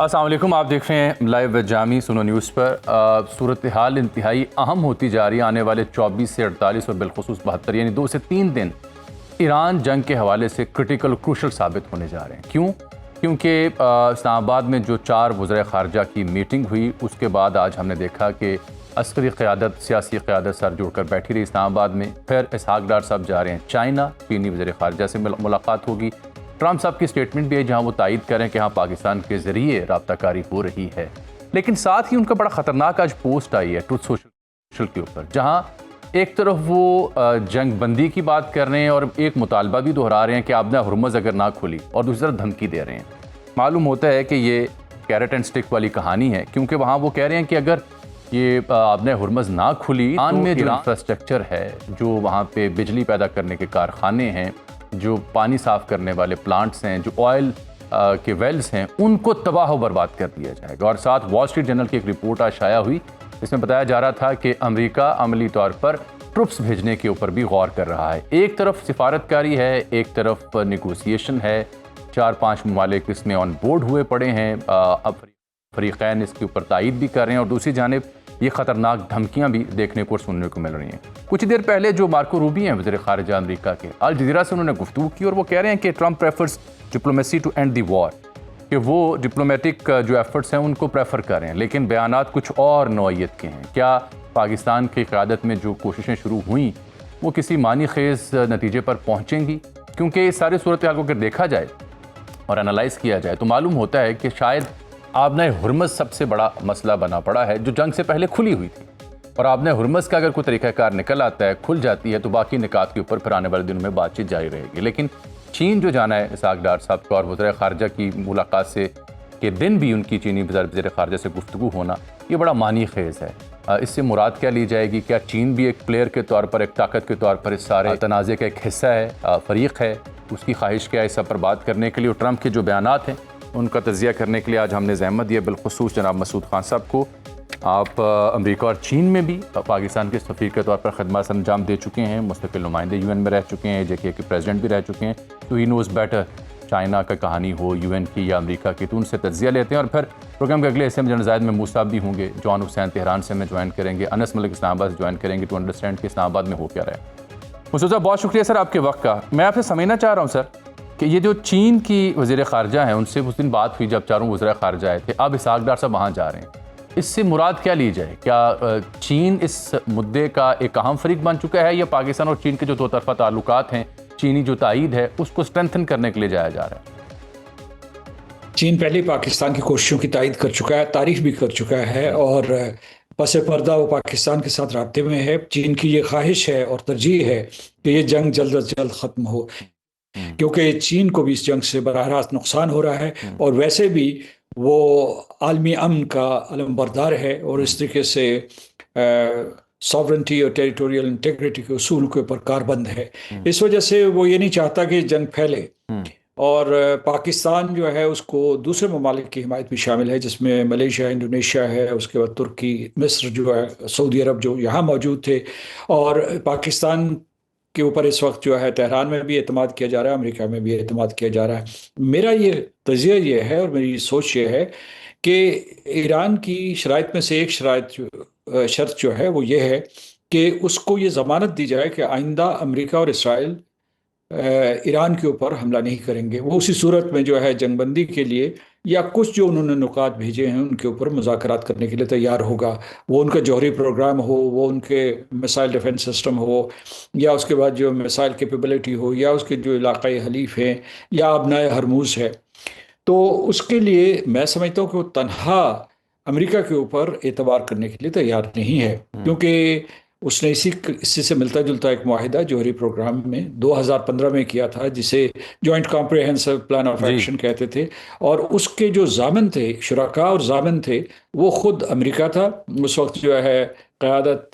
अस्सलाम वालेकुम, आप देख रहे हैं लाइव विद जामी सुनो न्यूज़ पर। सूरत हाल इंतहाई अहम होती जा रही है। आने वाले 24 से 48 और बिलखुसूस 72 यानी 2 से 3 दिन ईरान जंग के हवाले से क्रिटिकल क्रूशल साबित होने जा रहे हैं। क्यों? क्योंकि इस्लामाबाद में जो 4 वज़ीर ख़ारजा की मीटिंग हुई उसके बाद आज हमने देखा कि अस्करी क़यादत, सियासी क़यादत सर जुड़कर बैठी रही इस्लामाबाद में। फिर इसहाक डार साहब जा रहे हैं चाइना, चीनी वज़ीर ख़ारजा से मुलाकात होगी। ट्रंप साहब की स्टेटमेंट भी है जहां वो तायद करें कि हाँ पाकिस्तान के ज़रिए रब्ताकारी हो रही है। लेकिन साथ ही उनका बड़ा ख़तरनाक आज पोस्ट आई है ट्रुथ सोशल के ऊपर, जहां एक तरफ वो जंग बंदी की बात कर रहे हैं और एक मुतालबा भी दोहरा रहे हैं कि आपने हुर्मुज़ अगर ना खुली, और दूसरी तरफ धमकी दे रहे हैं। मालूम होता है कि ये कैरेट एंड स्टिक वाली कहानी है, क्योंकि वहाँ वो कह रहे हैं कि अगर ये आपने हुर्मुज़ ना खुली ईरान में जो इंफ्रास्ट्रक्चर है, जो वहाँ पे बिजली पैदा करने के कारखाने हैं, जो पानी साफ़ करने वाले प्लांट्स हैं, जो ऑयल के वेल्स हैं, उनको तबाह बर्बाद कर दिया जाएगा। और साथ वॉल स्ट्रीट जर्नल की एक रिपोर्ट आज शाया हुई, इसमें बताया जा रहा था कि अमेरिका अमली तौर पर ट्रुप्स भेजने के ऊपर भी गौर कर रहा है। एक तरफ सिफारतकारी है, एक तरफ नेगोशिएशन है, 4-5 ममालिक इसमें ऑन बोर्ड हुए पड़े हैं, अब फरीक़ैन इसके ऊपर तायद भी कर रहे हैं, और दूसरी जानिब ये ख़तरनाक धमकियां भी देखने को और सुनने को मिल रही हैं। कुछ देर पहले जो मार्को रूबी हैं वज़ीर ख़ारिजा अमेरिका के, अल जज़ीरा से उन्होंने गुफ्तगू की और वो कह रहे हैं कि Trump prefers diplomacy to end the war, कि वो डिप्लोमेटिक जो एफर्ट्स हैं उनको प्रेफर कर रहे हैं, लेकिन बयानात कुछ और नौइयत के हैं। क्या पाकिस्तान की क़यादत में जो कोशिशें शुरू हुई वो किसी मानी खेज़ नतीजे पर पहुँचेंगी? क्योंकि इस सारी सूरत हाल को अगर देखा जाए और एनालाइज़ किया जाए तो मालूम होता है कि शायद आपने हुर्मुज़ सबसे बड़ा मसला बना पड़ा है, जो जंग से पहले खुली हुई थी। और आपने हुर्मुज़ का अगर कोई तरीक़ाकार निकल आता है, खुल जाती है, तो बाकी निकात के ऊपर फिर आने वाले दिनों में बातचीत जारी रहेगी। लेकिन चीन जो जाना है इसहाक डार साहब का, और वज़ीर ख़ारजा की मुलाकात से के दिन भी उनकी चीनी वज़ीर ख़ारजा से गुफ्तगू होना, ये बड़ा मानी खेज़ है। इससे मुराद क्या ली जाएगी? क्या चीन भी एक प्लेयर के तौर पर, एक ताकत के तौर पर इस सारे तनाज़े का एक हिस्सा है, फ़रीक़ है? उसकी ख्वाहिश क्या है इस सब पर बात करने के लिए? और ट्रंप के जो बयानात हैं उनका तज़िया करने के लिए आज हमने ज़हमत दिया बिलखुसूस जनाब मसूद खान साहब को। आप अमेरिका और चीन में भी पाकिस्तान के सफ़ीर के तौर पर खदमात अंजाम दे चुके हैं, मुस्तकिल नुमाइंदे यूएन में रह चुके हैं, JK के प्रेसिडेंट भी रह चुके हैं, तो ही नोज़ बेटर चाइना का कहानी हो, यूएन की या अमेरिका की, तो उनसे तज़िया लेते हैं। और फिर प्रोग्राम के अगले हिस्से में जनजायद में मूसा भी होंगे, जॉन हुसैन तेहरान से हमें ज्वाइन करेंगे, अनस मलिक इस्लामाबाद से ज्वाइन करेंगे टू अंडरस्टैंड कि इस्लामाबाद में हो क्या रहा है। मुसूद साहब बहुत शुक्रिया सर आपके वक्त का। मैं आपसे समझना चाह रहा हूँ सर कि ये जो चीन की वज़ीर ख़ारजा हैं उनसे उस दिन बात हुई जब चारों वज़ीर ख़ारजा आए थे, अब इसहाक डार साहब वहाँ जा रहे हैं, इससे मुराद क्या ली जाए? क्या चीन इस मुद्दे का एक अहम फ़रीक बन चुका है, या पाकिस्तान और चीन के जो दो तरफ़ा ताल्लुकात हैं, चीनी जो तायद है उसको स्ट्रेंथन करने के लिए जाया जा रहा है? चीन पहले पाकिस्तान की कोशिशों की तायद कर चुका है, तारीफ भी कर चुका है, और पस पर्दा वो पाकिस्तान के साथ राब्ते में है। चीन की ये ख्वाहिश है और तरजीह है कि ये जंग जल्द अज जल्द ख़त्म हो, क्योंकि चीन को भी इस जंग से बराह रास्त नुकसान हो रहा है, और वैसे भी वो आलमी अमन का अलमबरदार है, और इस तरीके से सॉवरेंटी और टेरिटोरियल इंटेग्रिटी के उसूल के ऊपर कारबंद है। इस वजह से वो ये नहीं चाहता कि जंग फैले, और पाकिस्तान जो है उसको दूसरे ममालिक की हिमायत भी शामिल है, जिसमें मलेशिया, इंडोनेशिया है, उसके बाद तुर्की, मिस्र जो है, सऊदी अरब जो यहाँ मौजूद थे। और पाकिस्तान के ऊपर इस वक्त जो है तेहरान में भी एतमाद किया जा रहा है, अमेरिका में भी एतमाद किया जा रहा है। मेरा ये तज़िया ये है और मेरी सोच ये है कि ईरान की शराइत में से एक शर्त जो है वो ये है कि उसको ये ज़मानत दी जाए कि आइंदा अमेरिका और इसराइल ईरान के ऊपर हमला नहीं करेंगे। वो उसी सूरत में जो है जंगबंदी के लिए या कुछ जो उन्होंने नुकात भेजे हैं उनके ऊपर मुज़ाकरात करने के लिए तैयार होगा। वो उनका जौहरी प्रोग्राम हो, वो उनके मिसाइल डिफेंस सिस्टम हो, या उसके बाद जो मिसाइल कैपेबिलिटी हो, या उसके जो इलाक़ाई हलीफ हैं, या अबनाए हरमूज़ है। तो उसके लिए मैं समझता हूँ कि वो तनहा अमेरिका के ऊपर एतबार करने के लिए तैयार नहीं है, क्योंकि उसने इसी से मिलता जुलता एक मुआहिदा जौहरी प्रोग्राम में 2015 में किया था, जिसे joint comprehensive plan of action कहते थे, और उसके जो जामिन थे, शुरका और जामिन थे, वो खुद अमेरिका था। उस वक्त जो है क़यादत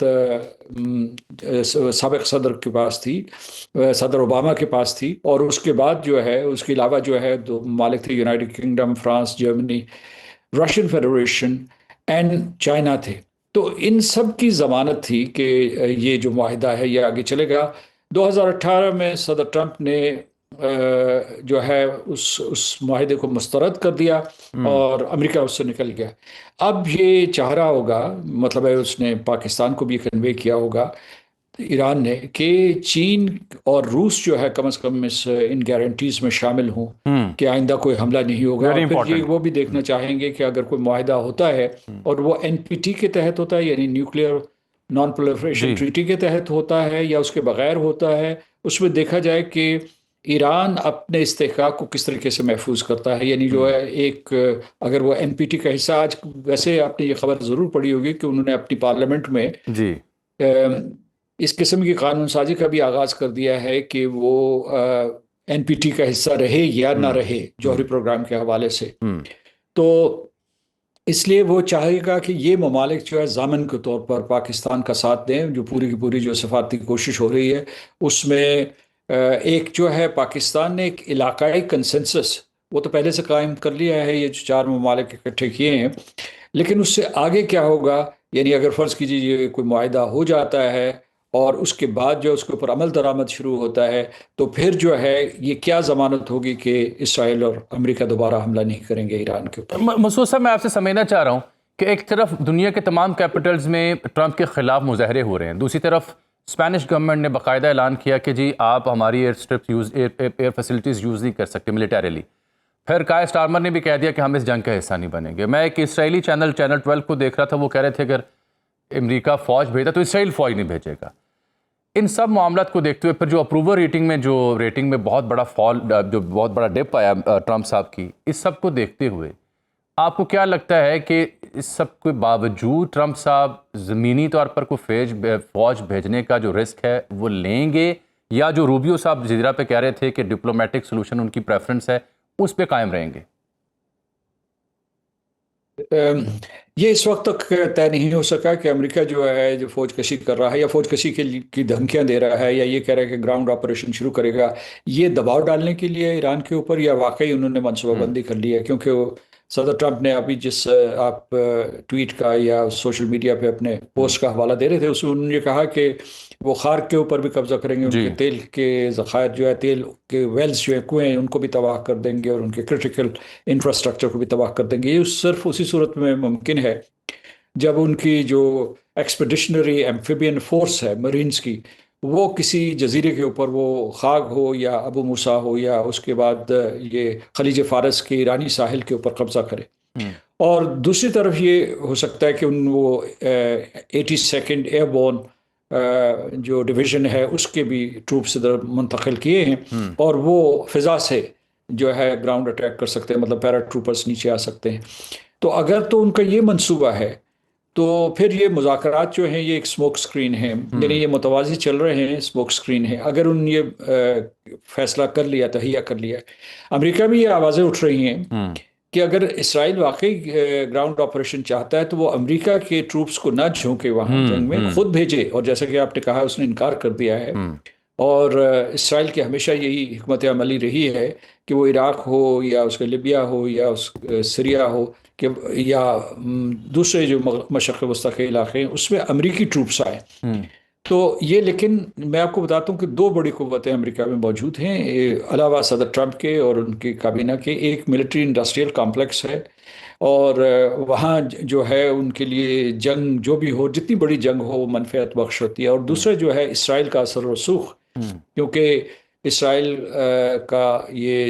साबिक़ सदर के पास थी, सदर ओबामा के पास थी, और उसके बाद जो है उसके अलावा जो है 2 ममालिक थे, United kingdom, France, Germany, Russian federation and China थे। तो इन सब की ज़मानत थी कि ये जो मुआहिदा है ये आगे चलेगा। 2018 में सदर ट्रंप ने जो है उस माहिदे को मुस्तरद कर दिया और अमेरिका उससे निकल गया। अब ये चाह रहा होगा, मतलब है उसने पाकिस्तान को भी कन्वे किया होगा ईरान ने, कि चीन और रूस जो है कम से कम इन गारंटीज में शामिल हों कि आइंदा कोई हमला नहीं होगा। वेरी और फिर ये इंपॉर्टेंट। वो भी देखना चाहेंगे कि अगर कोई मुआहदा होता है और वो एनपीटी के तहत होता है, यानी न्यूक्लियर नॉन प्रोलिफरेशन जी। ट्रीटी के तहत होता है या उसके बगैर होता है, उसमें देखा जाए कि ईरान अपने इस्तेहकाक को किस तरीके से महफूज करता है। यानी जो है एक, अगर वो एनपीटी का हिस्सा, आज वैसे आपने ये खबर ज़रूर पढ़ी होगी कि उन्होंने अपनी पार्लियामेंट में जी। इस किस्म की कानून साजी का भी आगाज कर दिया है कि वो एनपीटी का हिस्सा रहे या ना रहे जौहरी प्रोग्राम के हवाले से। तो इसलिए वो चाहेगा कि ये ममालिक जो है जामन के तौर पर पाकिस्तान का साथ दें, जो पूरी की पूरी जो सफारती कोशिश हो रही है उसमें। एक जो है पाकिस्तान ने एक इलाकाई कंसेंसस वो तो पहले से कायम कर लिया है, ये जो चार ममालिक इकट्ठे किए हैं, लेकिन उससे आगे क्या होगा? यानी अगर फ़र्ज़ कीजिए ये कोई मुआहिदा हो जाता है और उसके बाद जो उसके ऊपर अमल दरामद शुरू होता है, तो फिर जो है ये क्या ज़मानत होगी कि इसराइल और अमेरिका दोबारा हमला नहीं करेंगे ईरान के ऊपर? मसूद साहब, मैं आपसे समझना चाह रहा हूँ कि एक तरफ दुनिया के तमाम कैपिटल्स में ट्रंप के खिलाफ मुजाहरे हो रहे हैं, दूसरी तरफ स्पेनिश गवर्नमेंट ने बाकायदा ऐलान किया कि जी आप हमारी air strips air facilities use नहीं कर सकते मिलिटरीली। फिर कायर स्टारमर ने भी कह दिया कि हम इस जंग का हिस्सा नहीं बनेंगे। मैं एक इसराइली चैनल 12 को देख रहा था, वो कह रहे थे अगर अमेरिका फ़ौज भेजा तो इसराइल फ़ौज नहीं भेजेगा। इन सब मामलात को देखते हुए फिर जो अप्रूवल रेटिंग में बहुत बड़ा फॉल, जो बहुत बड़ा डिप आया ट्रंप साहब की, इस सब को देखते हुए आपको क्या लगता है कि इस सब के बावजूद ट्रंप साहब ज़मीनी तौर पर कोई फ़ौज भेजने का जो रिस्क है वो लेंगे, या जो रूबियो साहब ज़ीरा पे कह रहे थे कि डिप्लोमेटिक सोल्यूशन उनकी प्रेफरेंस है, उस पे कायम रहेंगे? ये इस वक्त तक तय नहीं हो सका कि अमेरिका जो है जो फौज कशी कर रहा है या फौज कशी की धमकियां दे रहा है या ये कह रहा है कि ग्राउंड ऑपरेशन शुरू करेगा, ये दबाव डालने के लिए ईरान के ऊपर, या वाकई उन्होंने मनसूबाबंदी कर ली है। क्योंकि सदर ट्रंप ने अभी जिस आप ट्वीट का या सोशल मीडिया पे अपने पोस्ट का हवाला दे रहे थे, उसमें उन्होंने कहा कि वो खार्क के ऊपर भी कब्जा करेंगे, जी। उनके तेल के ज़खायर जो है, तेल के वेल्स जो है, कुएं, उनको भी तबाह कर देंगे और उनके क्रिटिकल इंफ्रास्ट्रक्चर को भी तबाह कर देंगे। ये सिर्फ उसी सूरत में मुमकिन है जब उनकी जो एक्सपेडिशनरी एम्फिबियन फोर्स है मरीन्स की, वो किसी जजीरे के ऊपर, वो खाग हो या अबू मूसा हो या उसके बाद ये खलीज फारस के ईरानी साहिल के ऊपर कब्जा करे। और दूसरी तरफ ये हो सकता है कि उन वो 82nd एयरबोर्न जो डिवीज़न है उसके भी ट्रूप्स इधर मुंतकिल किए हैं और वो फ़िज़ा से जो है ग्राउंड अटैक कर सकते हैं, मतलब पैरा ट्रूपर्स नीचे आ सकते हैं। तो अगर तो उनका ये मंसूबा है तो फिर ये मुज़ाकरात जो हैं ये एक स्मोक स्क्रीन है, यानी ये मुतवाज़ी चल रहे हैं, स्मोक स्क्रीन है। अगर उन ये फैसला कर लिया, तहिया कर लिया, अमेरिका में ये आवाज़ें उठ रही हैं कि अगर इसराइल वाकई ग्राउंड ऑपरेशन चाहता है तो वो अमेरिका के ट्रूप्स को ना झोंके वहाँ जंग में, खुद भेजे। और जैसा कि आपने कहा उसने इनकार कर दिया है। और इसराइल की हमेशा यही हिकमत अमली रही है कि वो इराक हो या उसका लिबिया हो या उस सीरिया हो कि या दूसरे जो मशरक़ वस्ती के इलाके हैं उसमें अमेरिकी ट्रूप्स आए। तो ये, लेकिन मैं आपको बताता हूँ कि दो बड़ी क़ुव्वतें अमेरिका में मौजूद हैं अलावा सदर ट्रंप के और उनकी काबीना के। एक मिलिट्री इंडस्ट्रियल कॉम्प्लेक्स है और वहाँ जो है उनके लिए जंग जो भी हो, जितनी बड़ी जंग हो वो मनफियत बख्श होती है। और दूसरा जो है इसराइल का असर रसूख, क्योंकि इसराइल का ये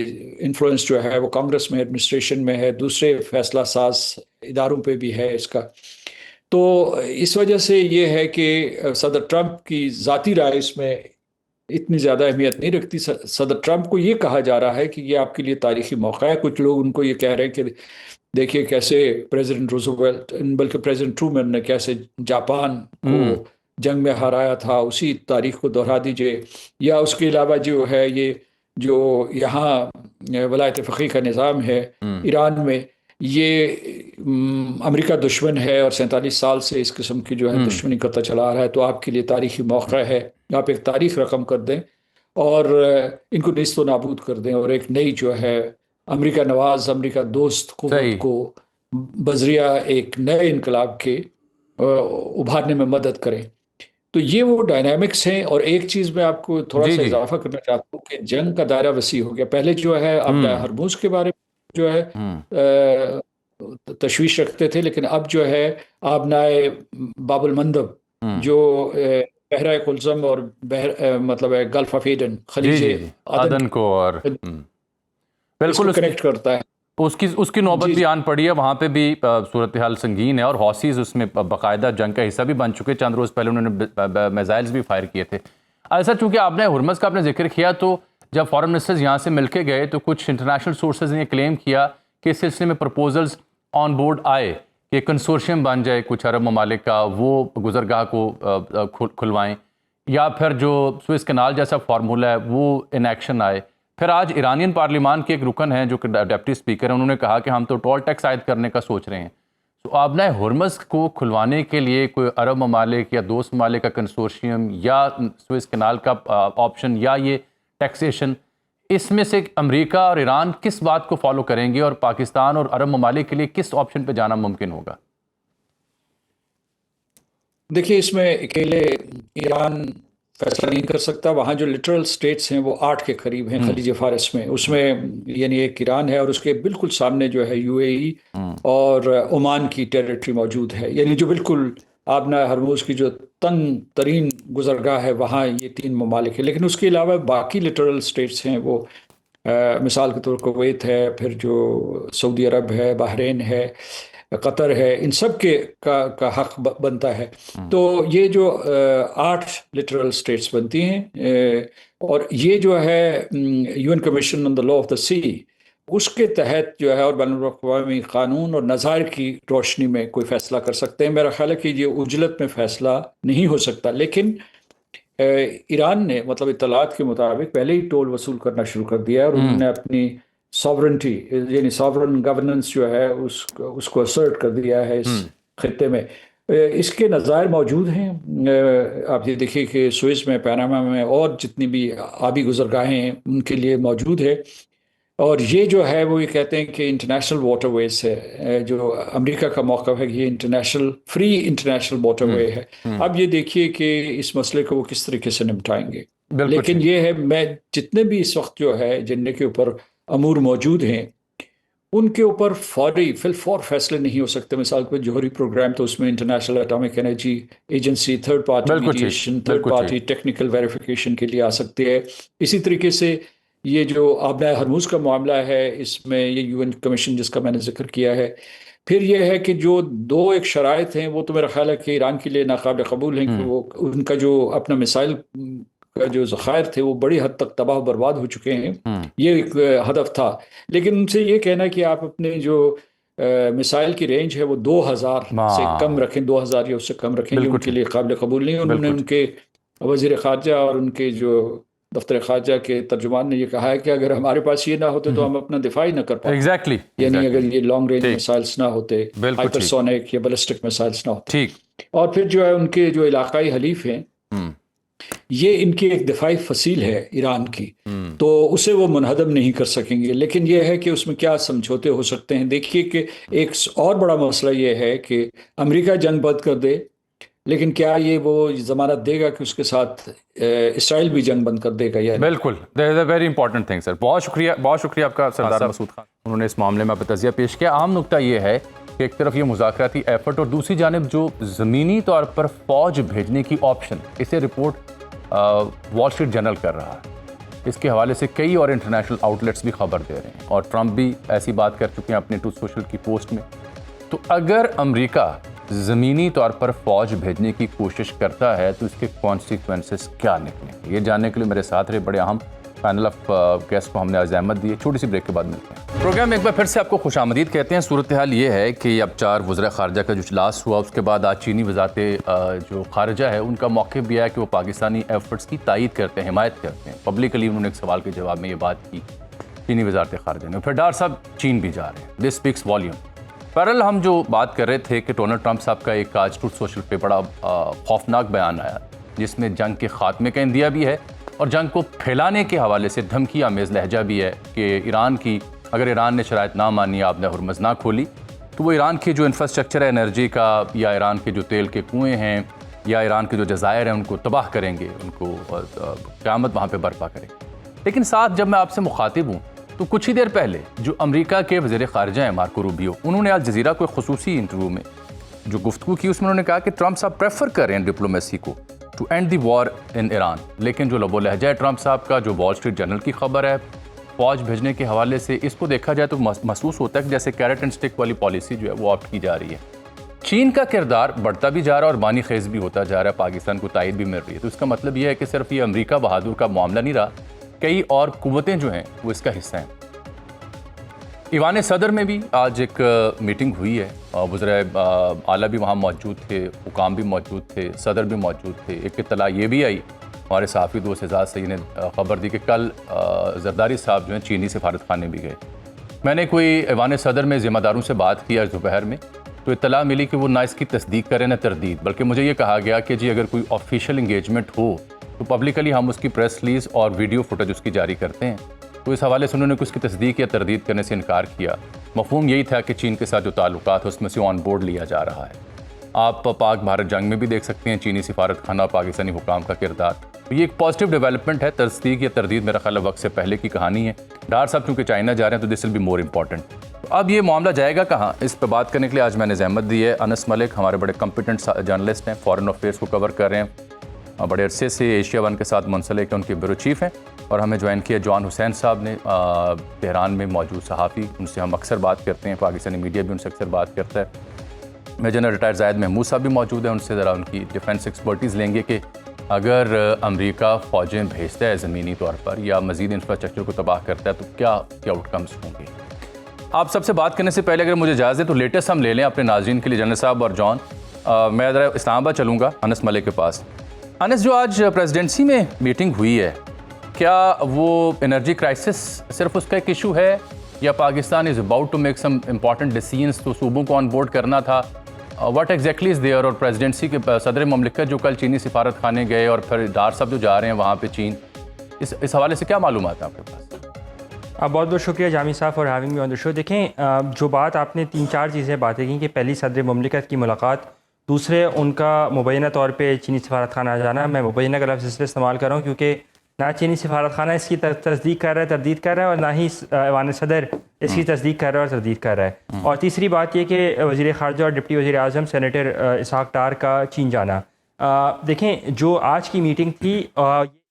इन्फ्लुएंस जो है वो कांग्रेस में, एडमिनिस्ट्रेशन में है, दूसरे फैसला साज इदारों पे भी है इसका। तो इस वजह से ये है कि सदर ट्रंप की ज़ाती राय इसमें इतनी ज़्यादा अहमियत नहीं रखती। सदर ट्रंप को ये कहा जा रहा है कि ये आपके लिए तारीखी मौका है। कुछ लोग उनको ये कह रहे हैं कि देखिए कैसे प्रेसिडेंट रूजवेल्ट, बल्कि प्रेसिडेंट ट्रूमैन ने कैसे जापान को जंग में हराया था, उसी तारीख को दोहरा दीजिए। या उसके अलावा जो है ये जो यहाँ वलायत फ़क़ीह का निज़ाम है ईरान में, ये अमेरिका दुश्मन है और 47 साल से इस किस्म की जो है दुश्मनी करता चला आ रहा है। तो आपके लिए तारीखी मौका है, आप एक तारीख रकम कर दें और इनको निस्तो नाबूद कर दें और एक नई जो है अमेरिका नवाज, अमेरिका दोस्त क़ुव्वत को बजरिया एक नए इनकलाब के उभारने में मदद करें। तो ये वो डायनामिक्स हैं। और एक चीज़ मैं आपको थोड़ा जी सा जी। इजाफा करना चाहता हूँ कि जंग का दायरा वसी हो गया। पहले जो है आप हम्म हरमुज के बारे में जो है हम्म तशवीश रखते थे, लेकिन अब जो है आबनाए बाबुल मंदब, हम्म। जो बहरा कुलज़म और मतलब है गल्फ ऑफ एडन, जी खलीज जी जी। अदन अदन को और इसको बिल्कुल उसकी कनेक्ट करता है। उसकी उसकी नौबत जी भी आन पड़ी है। वहाँ पे भी सूरत हाल संगीन है और हौसीज उसमें बाकायदा जंग का हिस्सा भी बन चुके। चंद रोज़ पहले उन्होंने मिसाइल्स भी फायर किए थे। ऐसा चूंकि आपने हुरमस का आपने जिक्र किया, तो जब फॉरेन मिनिस्टर्स यहाँ से मिलके गए तो कुछ इंटरनेशनल सोर्सेज ने क्लेम किया कि इस सिलसिले में प्रपोजल्स ऑन बोर्ड आए कि कंसोर्शियम बन जाए कुछ अरब ममालिक का, वो गुजरगाह को खुलवाएं, या फिर जो स्विस कनाल जैसा फार्मूला है वो इन एक्शन आए। फिर आज ईरानियन पार्लिमान के एक रुकन हैं जो कि डिप्टी स्पीकर हैं, उन्होंने कहा कि हम तो टोल टैक्स आयद करने का सोच रहे हैं। तो आबना हुरमस को खुलवाने के लिए कोई अरब ममालिक या दोस्त ममालिक का कंसोर्शियम या स्विस कनाल का ऑप्शन या ये टैक्सेशन, इसमें से अमेरिका और ईरान किस बात को फॉलो करेंगे और पाकिस्तान और अरब ममालिक के लिए किस ऑप्शन पे जाना मुमकिन होगा? देखिए, इसमें अकेले ईरान फैसला नहीं कर सकता। वहाँ जो लिटरल स्टेट्स हैं वो 8 के करीब हैं हम्म खलीज फारस में। उसमें यानी एक ईरान है और उसके बिल्कुल सामने जो है यूएई हम्म और ओमान की टेरिटरी मौजूद है। यानी जो बिल्कुल आबना हरमुज की जो तंग तरीन गुजरगाह है, वहाँ ये 3 ममालिक है। लेकिन उसके अलावा बाकी लिटरल स्टेट्स हैं वो मिसाल के तौर पर कुवैत है, फिर जो सऊदी अरब है, बहरीन है, कतर है, इन सब के का हक बनता है। हम्म। तो ये जो 8 लिटरल स्टेट्स बनती हैं, और ये जो है UN commission on the law of the sea, उसके तहत जो है और बैनुल अक़वामी कानून और नज़ायर की रोशनी में कोई फैसला कर सकते हैं। मेरा ख्याल है कि ये उजलत में फैसला नहीं हो सकता। लेकिन ईरान ने मतलब इत्तलात के मुताबिक पहले ही टोल वसूल करना शुरू कर दिया है, और हम्म उन्होंने अपनी सॉवरेंटी यानी सॉवरन गवर्नेंस जो है उसको असर्ट कर दिया है इस हम्म। खत्ते में। इसके नज़ायर मौजूद हैं। आप ये देखिए कि स्विस में, पनामा में और जितनी भी आबी गुजरगाहें हैं उनके लिए मौजूद है। और ये जो है वो ये कहते हैं कि इंटरनेशनल वाटरवेज है, जो अमेरिका का मौक़िफ़ है कि ये इंटरनेशनल फ्री इंटरनेशनल वाटरवे है। अब ये देखिए कि इस मसले को वो किस तरीके से निपटाएंगे। बिल्कुल लेकिन ठीक। ये है, मैं जितने भी इस वक्त जो है जिनके के ऊपर अमूर मौजूद हैं उनके ऊपर फौरी फिलफौर फैसले नहीं हो सकते। मिसाल के जोहरी प्रोग्राम, तो उसमें international atomic energy agency third party बिल्कुल ठीक। मीडिएशन, थर्ड बिल्कुल पार्टी ठीक। टेक्निकल वेरिफिकेशन के लिए आ सकती है। इसी तरीके से ये जो आबना हरमुज का मामला है, इसमें ये यूएन कमीशन जिसका मैंने जिक्र किया है। फिर ये है कि जो दो एक शराइत हैं वो तो मेरा ख्याल है कि ईरान के लिए नाकाबिल कबूल हैं कि हम्म वो उनका जो अपना मिसाइल का जो ज़खायर थे वो बड़ी हद तक तबाह बर्बाद हो चुके हैं। हम्म। ये एक हदफ था। लेकिन उनसे ये कहना कि आप अपने जो मिसाइल की रेंज है वो 2000 से कम हाँ रखें, 2000 या उससे कम रखें, ये बिल्कुल उनके ठीक। लिए काबिल कबूल नहीं है। उन्होंने बिल्कुल ठीक। उनके वज़ीर ख़ारजा और उनके जो दफ्तर ख़ारजा के तर्जुमान ने ये कहा है कि अगर हमारे पास ये ना होते तो हम अपना दिफा ही ना कर पाते। एग्जैक्टली यानी अगर एग्जैक्टली। ये लॉन्ग रेंज ठीक। मिसाइल्स ना होते, बिल्कुल ठीक। हाइपरसोनिक या बैलिस्टिक मिसाइल्स ना होते। ठीक। और फिर जो है उनके जो इलाकाई हलीफ हैं, हम्म ये इनकी एक दिफाई फसील है ईरान की, हम्म। तो उसे वो मुनहदम नहीं कर सकेंगे। लेकिन यह है कि उसमें क्या समझौते हो सकते हैं। देखिए कि एक और बड़ा मसला ये है कि अमेरिका जंग बंद कर दे, लेकिन क्या ये वो जमानत देगा कि उसके साथ इसराइल भी जंग बंद कर देगा या नहीं। बिल्कुल, that is a very important thing sir. बहुत शुक्रिया आपका सरदार मसूद खान, उन्होंने इस मामले में अपना तज़िया पेश किया। आम नुकता ये है कि एक तरफ ये मुज़ाकराती एफर्ट और दूसरी जानिब जो ज़मीनी तौर पर फ़ौज भेजने की ऑप्शन, इसे रिपोर्ट वॉल स्ट्रीट जर्नल कर रहा है। इसके हवाले से कई और इंटरनेशनल आउटलेट्स भी खबर दे रहे हैं और ट्रंप भी ऐसी बात कर चुके हैं अपने ट्रूथ सोशल की पोस्ट में। तो अगर अमेरिका ज़मीनी तौर पर फ़ौज भेजने की कोशिश करता है तो इसके कॉन्सिक्वेंसेस क्या निकलेंगे, ये जानने के लिए मेरे साथ रहे बड़े अहम पैनल ऑफ गेस्ट को हमने अहमद दी है। छोटी सी ब्रेक के बाद मिलते हैं। प्रोग्राम में एक बार फिर से आपको खुशामदीद कहते हैं। सूरत हाल ये है कि अब 4 वज़ीर ख़ारजा का जो इजलास हुआ उसके बाद आज चीनी वज़ारत जो ख़ारजा है उनका मौक़िफ़ भी है कि वो पाकिस्तानी एफर्ट्स की तायद करते हैं, हिमायत करते हैं। पब्लिकली उन्होंने एक सवाल के जवाब में ये बात की चीनी वज़ारत ख़ारजा ने। फिर डार साहब चीन भी जा रहे हैं, दिस स्पीक्स वॉल्यूम। पैरेलल हम जो बात कर रहे थे कि डोनाल्ड ट्रंप साहब का एक आज ट्रूथ सोशल पे बड़ा खौफनाक बयान आया जिसमें जंग के खात्मे का इंदिया भी है और जंग को फैलाने के हवाले से धमकी आमेज़ लहजा भी है कि ईरान की, अगर ईरान ने शराइत ना मानी, आपने हुरमुज़ ना खोली, तो वो ईरान की जो इंफ्रास्ट्रक्चर है एनर्जी का या ईरान के जो तेल के कुएँ हैं या ईरान के जो जज़ायर हैं उनको तबाह करेंगे, उनको क़यामत वहाँ पे बर्पा करेंगे। लेकिन साथ जब मैं आपसे मुखातिब हूँ तो कुछ ही देर पहले जो अमेरिका के वज़ीर ख़ारिजा हैं मार्को रूबियो, उन्होंने अल जज़ीरा को खुसूसी इंटरव्यू में जो गुफ्तगू की उसमें उन्होंने कहा कि ट्रंप साहब प्रेफर कर रहे हैं डिप्लोमेसी को to end the war in Iran. लेकिन जो लबो लहजा है ट्रंप साहब का, जो वॉल स्ट्रीट जर्नल की खबर है फ़ौज भेजने के हवाले से, इसको देखा जाए तो महसूस होता है कि जैसे कैरेट एंड स्टिक वाली पॉलिसी जो है वो ऑप्ट की जा रही है। चीन का किरदार बढ़ता भी जा रहा है और बानी खेज भी होता जा रहा है, पाकिस्तान को तायद भी मिल रही है। तो इसका मतलब यह है कि सिर्फ ये अमेरिका बहादुर का मामला नहीं रहा, कई और कुव्वतें जो हैं वो इसका हिस्सा हैं। ईवान सदर में भी आज एक मीटिंग हुई है, वज़ीर आला भी वहाँ मौजूद थे, हुकाम भी मौजूद थे, सदर भी मौजूद थे। एक इत्तला ये भी आई, हमारे सहाफ़ी दोस्त एजाज़ सईद ने ख़बर दी कि कल जरदारी साहब जो हैं चीनी सफारत खाने भी गए। मैंने कोई ईवान सदर में ज़िम्मेदारों से बात की आज दोपहर में, तो इत्तला मिली कि वो ना इसकी तस्दीक करें ना तरदीद, बल्कि मुझे ये कहा गया कि जी अगर कोई ऑफिशियल इंगेजमेंट हो तो पब्लिकली हम उसकी प्रेस रिलीज़ और वीडियो फुटेज उसकी जारी करते हैं। तो इस हवाले से उन्होंने कुछ की तस्दीक या तरदीद करने से इनकार किया। मफहूम यही था कि चीन के साथ जो ताल्लुकात है उसमें से ऑन बोर्ड लिया जा रहा है। आप पाक भारत जंग में भी देख सकते हैं चीनी सिफारत खाना और पाकिस्तानी हुकाम का किरदार। तो ये एक पॉजिटिव डेवलपमेंट है। तस्दीक या तरदीद मेरा ख्याल वक्त से पहले की कहानी है। डार साहब चूँकि चाइना जा रहे हैं तो this will be more important. तो अब ये मामला जाएगा कहाँ, इस पर बात करने के लिए आज मैंने ज़हमत दी है। अनस मलिक हमारे बड़े कॉम्पिटेंट जर्नलिस्ट हैं, फॉरेन अफेयर्स को कवर कर रहे हैं, बड़े अरसे से एशिया वन के साथ मुंसलिक हैं, उनके ब्यूरो चीफ़ हैं। और हमें ज्वाइन किया जॉन हुसैन साहब ने, तेहरान में मौजूद सहाफ़ी, उनसे हम अक्सर बात करते हैं, पाकिस्तानी मीडिया भी उनसे अक्सर बात करता है। मेजर रिटायर ज़ायद महमूद साहब भी मौजूद हैं, उनसे ज़रा उनकी डिफेंस एक्सपर्टीज़ लेंगे कि अगर अमेरिका फ़ौजें भेजता है ज़मीनी तौर पर या मज़ीद इंफ्रास्ट्रक्चर को तबाह करता है तो क्या आउटकम्स होंगे। आप सबसे बात करने से पहले अगर मुझे इजाज़त है तो लेटेस्ट हम ले लें अपने नाज़रीन के लिए। जनरल साहब और जॉन, मैं ज़रा इस्लामाबाद चलूँगा अनस मलिक के पास। अनस, जो आज प्रेसिडेंसी में मीटिंग हुई है, क्या वो एनर्जी क्राइसिस सिर्फ उसका एक इशू है या Pakistan is about to make some important decisions, तो सूबों को ऑन बोर्ड करना था? What exactly is there? और प्रेसिडेंसी के सदर ममलिकत जो कल चीनी सिफारत खाने गए और फिर डार साहब जो जा रहे हैं वहाँ पे चीन, इस हवाले से क्या मालूमात है आपके पास? बहुत बहुत शुक्रिया जामी साहब for having me on the show. देखें, जो बात आपने 3-4 चीज़ें बातें की कि पहली सदर ममलिकत की मुलाकात, दूसरे उनका मुबैना तौर पे चीनी सफारत खाना जाना। मैं मुबैना का लफ्ज़ इसलिए इस्तेमाल कर रहा हूँ क्योंकि ना चीनी सफारत खाना इसकी तस्दीक कर रहा है, तरदीद कर रहा है, और ना ही ऐवान सदर इसकी तस्दीक कर रहा है और तरदीद कर रहा है। और तीसरी बात यह कि वज़ीर ख़ारजा और डिप्टी वज़ीर आज़म सेनेटर इसहाक़ डार का चीन जाना। देखें, जो आज की मीटिंग थी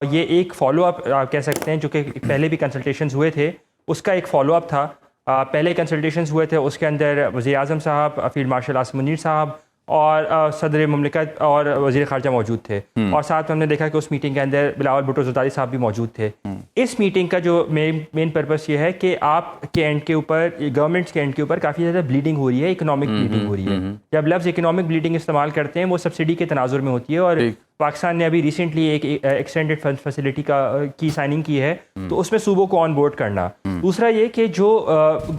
ये एक फ़ॉलो अप आप कह सकते हैं, जो कि पहले भी कंसल्टेशंस हुए थे उसका एक फ़ॉलो अप था। पहले कंसल्टेशंस हुए थे, उसके अंदर वज़ीर आज़म साहब, फील्ड मार्शल आसिम मुनीर साहब और सदर ममलिकत और वज़ीर ख़ारजा मौजूद थे। और साथ में हमने देखा कि उस मीटिंग के अंदर बिलावल भुट्टो ज़रदारी साहब भी मौजूद थे। इस मीटिंग का जो मेन पर्पस ये है कि आपके एंड के ऊपर, गवर्नमेंट्स के एंड के ऊपर काफ़ी ज़्यादा ब्लीडिंग हो रही है, इकोनॉमिक ब्लीडिंग हो रही है। जब लफ्ज़ इकोनॉमिक ब्लीडिंग इस्तेमाल करते हैं वो सब्सिडी के तनाजुर में होती है, और पाकिस्तान ने अभी रिसेंटली एक एक्सटेंडेड फंड फैसिलिटी की साइनिंग की है, तो उसमें सूबों को ऑन बोर्ड करना। दूसरा ये कि जो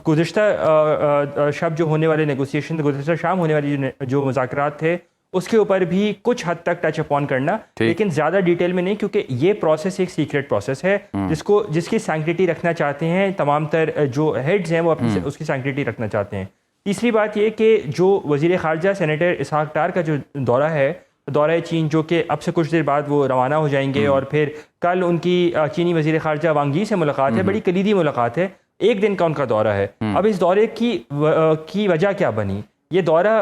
गुज़िश्ता शब जो होने वाले नेगोशिएशन, गुज़िश्ता शाम होने वाली जो मुज़ाकरात थे, उसके ऊपर भी कुछ हद तक टच अपॉन करना, लेकिन ज़्यादा डिटेल में नहीं, क्योंकि ये प्रोसेस एक सीक्रेट प्रोसेस है जिसकी सैंक्टिटी रखना चाहते हैं तमाम तर जो हेड्स हैं, वो अपनी उसकी सैंक्टिटी रखना चाहते हैं। तीसरी बात ये कि जो वज़ीर ख़ारजा सेनेटर इसहाक़ डार का जो दौरा है, दौरा चीन, जो कि अब से कुछ देर बाद वो रवाना हो जाएंगे, और फिर कल उनकी चीनी वज़ीर ख़ारजा वांग यी से मुलाकात है, बड़ी कलीदी मुलाकात है, एक दिन का उनका दौरा है। अब इस दौरे की वजह क्या बनी? ये दौरा,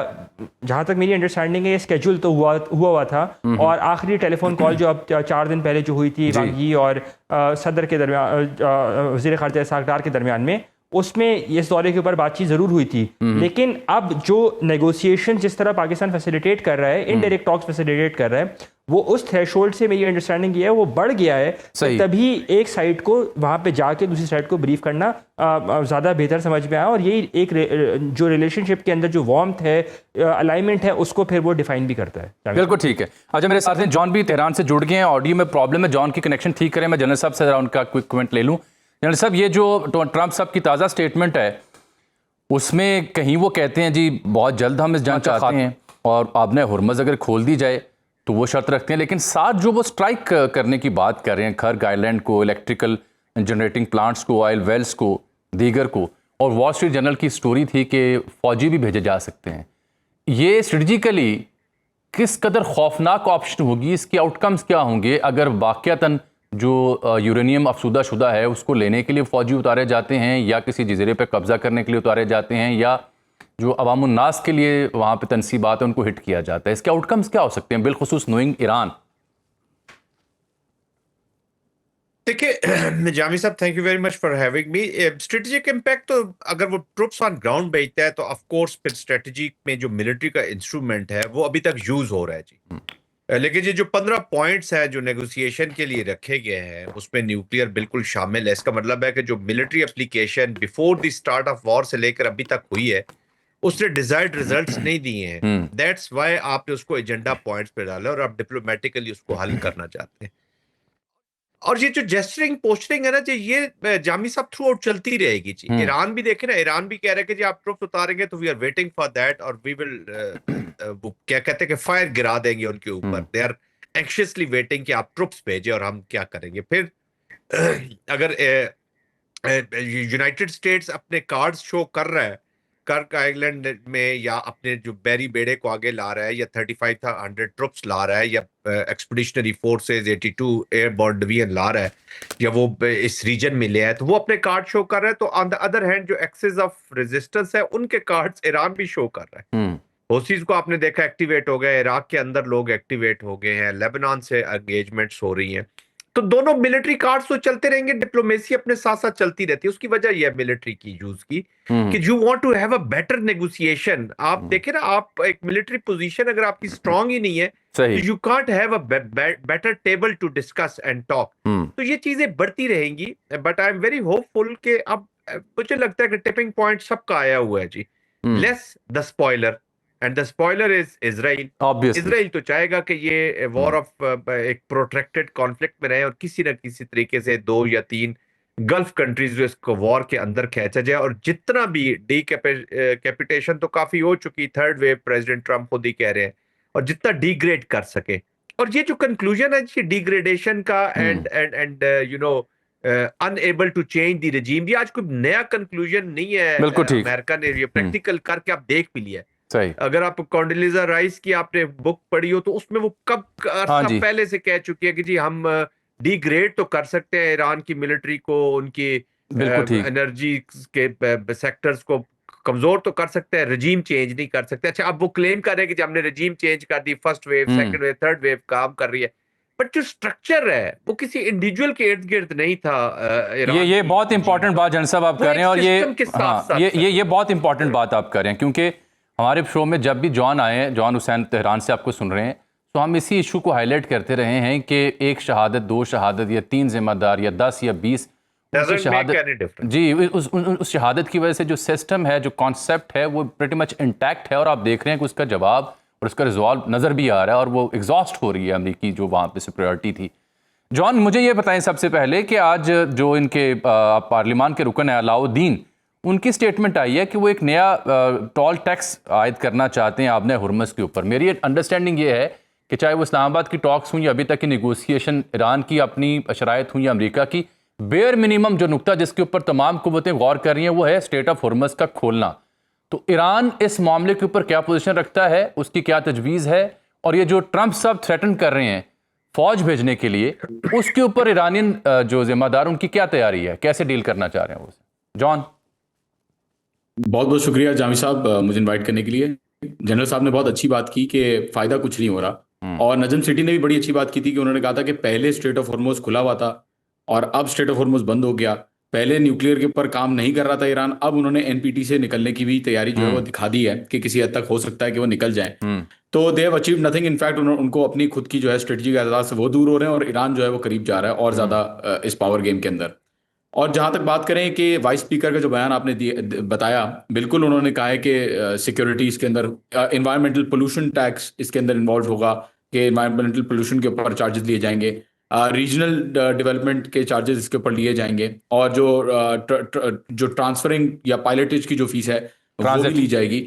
जहाँ तक मेरी अंडरस्टैंडिंग है, ये स्केड्यूल तो हुआ था, और आखिरी टेलीफोन कॉल जो अब 4 दिन पहले जो हुई थी वांग यी और सदर के दरमियान, वज़ीर ख़ारजा इसहाक़ डार के दरमियान में, उसमें इस दौरे के ऊपर बातचीत ज़रूर हुई थी। लेकिन अब जो नेगोशिएशन जिस तरह पाकिस्तान फैसिलिटेट कर रहा है, इनडायरेक्ट टॉक्स फैसिलिटेट कर रहा है, वो उस थ्रेशोल्ड से मेरी अंडरस्टैंडिंग ये है वो बढ़ गया है। तभी एक साइड को वहाँ पे जाके दूसरी साइड को ब्रीफ करना ज़्यादा बेहतर समझ में आया, और यही एक जो रिलेशनशिप के अंदर जो वार्मथ है, अलाइनमेंट है, उसको फिर वो डिफाइन भी करता है। बिल्कुल ठीक है। अच्छा, मेरे साथ हैं जॉन भी तेहरान से जुड़ गए हैं। ऑडियो में प्रॉब्लम है, जॉन की कनेक्शन ठीक करें। मैं जनरल साहब से उनका क्विक कमेंट ले लूँ। जनरल साहब, ये जो ट्रंप साहब की ताज़ा स्टेटमेंट है, उसमें कहीं वो कहते हैं जी बहुत जल्द हम इस जंग चाहते हैं, और आपने हुरमज़ अगर खोल दी जाए तो वो शर्त रखते हैं, लेकिन साथ जो वो स्ट्राइक करने की बात कर रहे हैं, खर्ग आइलैंड को, इलेक्ट्रिकल जनरेटिंग प्लांट्स को, ऑयल वेल्स को, दीगर को, और वॉल स्ट्रीट जर्नल की स्टोरी थी कि फ़ौजी भी भेजे जा सकते हैं। ये स्ट्रेटजिकली किस कदर खौफनाक ऑप्शन होगी, इसके आउटकम्स क्या होंगे अगर वाक़यातन जो यूरेनियम अफसूदा शुदा है उसको लेने के लिए फ़ौजी उतारे जाते हैं या किसी जजीरे पर कब्ज़ा करने के लिए उतारे जाते हैं या जो अवामुन्नास के लिए वहाँ पे तनसीबात है उनको हिट किया जाता है, इसके आउटकम्स क्या हो सकते हैं बिलखुसूस नोइंग ईरान? देखिए जामी साहब, thank you very much for having me. Strategic impact तो अगर वो ट्रुप्स ऑन ग्राउंड भेजता है तो ऑफ कोर्स फिर स्ट्रेटेजी में जो मिलिट्री का इंस्ट्रूमेंट है वो अभी तक यूज हो रहा है जी। लेकिन ये जो 15 पॉइंट्स हैं जो नेगोशिएशन के लिए रखे गए हैं उसमें न्यूक्लियर बिल्कुल शामिल है। इसका मतलब है कि जो military application before the start of war से लेकर अभी तक हुई है उसने डिजायर्ड रिजल्ट्स नहीं दिए हैं। दैट्स वाई आपने उसको एजेंडा पॉइंट्स पे डाला और आप डिप्लोमेटिकली उसको हल करना चाहते हैं। और ये जो जेस्चरिंग पोस्टरिंग है ना जी, ये जामी साहब थ्रू आउट चलती रहेगी जी। ईरान भी देखे ना, ईरान भी कह रहा है कि जी आप ट्रुप्स उतारेंगे तो we are waiting for that और वी विल क्या कहते हैं कि फायर गिरा देंगे उनके ऊपर। दे आर एंक्शियसली वेटिंग कि आप ट्रुप्स भेजें और हम क्या करेंगे। फिर अगर यूनाइटेड स्टेट्स अपने कार्ड्स शो कर रहा है कर्क आइलैंड में या अपने जो बैरी बेड़े को आगे ला रहा है या 3500 ट्रुप्स ला रहा है या एक्सपीडिशनरी फोर्सेस 82 एयरबोर्न डिवीजन ला रहा है या वो इस रीजन में ले आया तो वो अपने कार्ड शो कर रहा है। तो ऑन द अदर हैंड जो एक्सेस ऑफ रेजिस्टेंस है उनके कार्ड्स ईरान भी शो कर रहा है। हौसीज को आपने देखा एक्टिवेट हो गए, इराक के अंदर लोग एक्टिवेट हो गए हैं, लेबनान से एंगेजमेंट्स हो रही हैं। तो दोनों मिलिट्री कार्ड्स तो चलते रहेंगे, डिप्लोमेसी अपने साथ साथ चलती रहती है। उसकी वजह यह है मिलिट्री की यूज की कि you want to have a better negotiation. आप देखें ना, आप एक मिलिट्री पोजीशन अगर आपकी स्ट्रांग ही नहीं है तो you can't have a better table to discuss and talk. तो ये चीजें बढ़ती रहेंगी। But I am very hopeful कि अब मुझे लगता है कि टिपिंग पॉइंट सबका आया हुआ है जी। Less the spoiler and the spoiler is Israel. Israel तो चाहेगा कि ये वॉर ऑफ एक प्रोट्रैक्टेड कॉन्फ्लिक्ट में रहे और किसी न किसी तरीके से 2 या 3 गल्फ कंट्रीज जो इसको वॉर के अंदर खींचा जाए और जितना भी कैपिटेशन तो काफी हो चुकी, थर्ड वेव प्रेसिडेंट ट्रम्प खुद ही कह रहे हैं, और जितना डिग्रेड कर सके। और ये जो कंक्लूजन है ये डिग्रेडेशन का and you know unable to change the regime, ये आज कोई नया कंक्लूजन नहीं है। अमेरिका ने ये प्रैक्टिकल करके आप देख भी लिया। अगर आप कॉन्डोलीजा राइस की आपने बुक पढ़ी हो तो उसमें वो कब पहले से कह चुकी है कि जी हम डिग्रेड तो कर सकते हैं ईरान की मिलिट्री को, उनकी एनर्जी के सेक्टर्स को कमजोर तो कर सकते हैं, रजीम चेंज नहीं कर सकते। अच्छा, अब वो क्लेम कर रहे हैं कि हमने रजीम चेंज कर दी, first wave second wave third wave काम कर रही है, बट जो स्ट्रक्चर है वो किसी इंडिविजुअल के इर्द गिर्द नहीं था। ये बहुत इंपॉर्टेंट बात जन साहब आप कर रहे हैं और ये बहुत इंपॉर्टेंट बात आप कर रहे हैं क्योंकि हमारे शो में जब भी जॉन आए, जॉन हुसैन तेहरान से आपको सुन रहे हैं, तो हम इसी इशू को हाईलाइट करते रहे हैं कि एक शहादत, 2 शहादत या 3 जिम्मेदार या 10 या 20 शहादत, जी उस शहादत की वजह से जो सिस्टम है, जो कॉन्सेप्ट है वो प्रीटी मच इंटैक्ट है। और आप देख रहे हैं कि उसका जवाब और उसका रिजॉल्व नज़र भी आ रहा है और वो एग्जॉस्ट हो रही है अमेरिकी जो वहाँ पे सुपरियॉरिटी थी। जॉन, मुझे ये बताएं सबसे पहले कि आज जो इनके पार्लिमान के रुकन है अलाउद्दीन, उनकी स्टेटमेंट आई है कि वो एक नया टोल टैक्स आयद करना चाहते हैं आबने हुर्मुज़ के ऊपर। मेरी अंडरस्टैंडिंग ये है कि चाहे वो इस्लामाबाद की टॉक्स हुई या अभी तक की निगोसिएशन, ईरान की अपनी शराइत हुई या अमेरिका की, बेयर मिनिमम जो नुकता जिसके ऊपर तमाम कुव्वतें गौर कर रही हैं वो है स्टेट ऑफ हुर्मुज़ का खोलना। तो ईरान इस मामले के ऊपर क्या पोजीशन रखता है, उसकी क्या तजवीज़ है, और ये जो ट्रंप साहब थ्रेटन कर रहे हैं फौज भेजने के लिए, उसके ऊपर ईरानियन जो जिम्मेदार उनकी क्या तैयारी है, कैसे डील करना चाह रहे हैं वो? जॉन, बहुत बहुत शुक्रिया जामी साहब मुझे इनवाइट करने के लिए। जनरल साहब ने बहुत अच्छी बात की कि फ़ायदा कुछ नहीं हो रहा, और नजम सिटी ने भी बड़ी अच्छी बात की थी कि उन्होंने कहा था कि पहले स्ट्रेट ऑफ हॉर्मुज़ खुला हुआ था और अब स्ट्रेट ऑफ हॉर्मुज़ बंद हो गया। पहले न्यूक्लियर के ऊपर काम नहीं कर रहा था ईरान, अब उन्होंने एनपीटी से निकलने की भी तैयारी जो है वो दिखा दी है कि किसी हद तक हो सकता है कि वो निकल जाए। तो they have achieved nothing. In fact उनको अपनी खुद की जो है स्ट्रेटजी एहसास से वो दूर हो रहे हैं और ईरान जो है वो करीब जा रहा है और ज़्यादा इस पावर गेम के अंदर। और जहाँ तक बात करें कि वाइस स्पीकर का जो बयान आपने बताया, बिल्कुल उन्होंने कहा है कि सिक्योरिटी इसके अंदर, इन्वायरमेंटल पोल्यूशन टैक्स इसके अंदर इन्वॉल्व होगा कि इन्वायरमेंटल पोल्यूशन के ऊपर चार्जेस लिए जाएंगे, रीजनल डेवलपमेंट के चार्जेस इसके ऊपर लिए जाएंगे, और जो ट्रांसफरिंग या पायलटेज की जो फीस है वो भी ली जाएगी।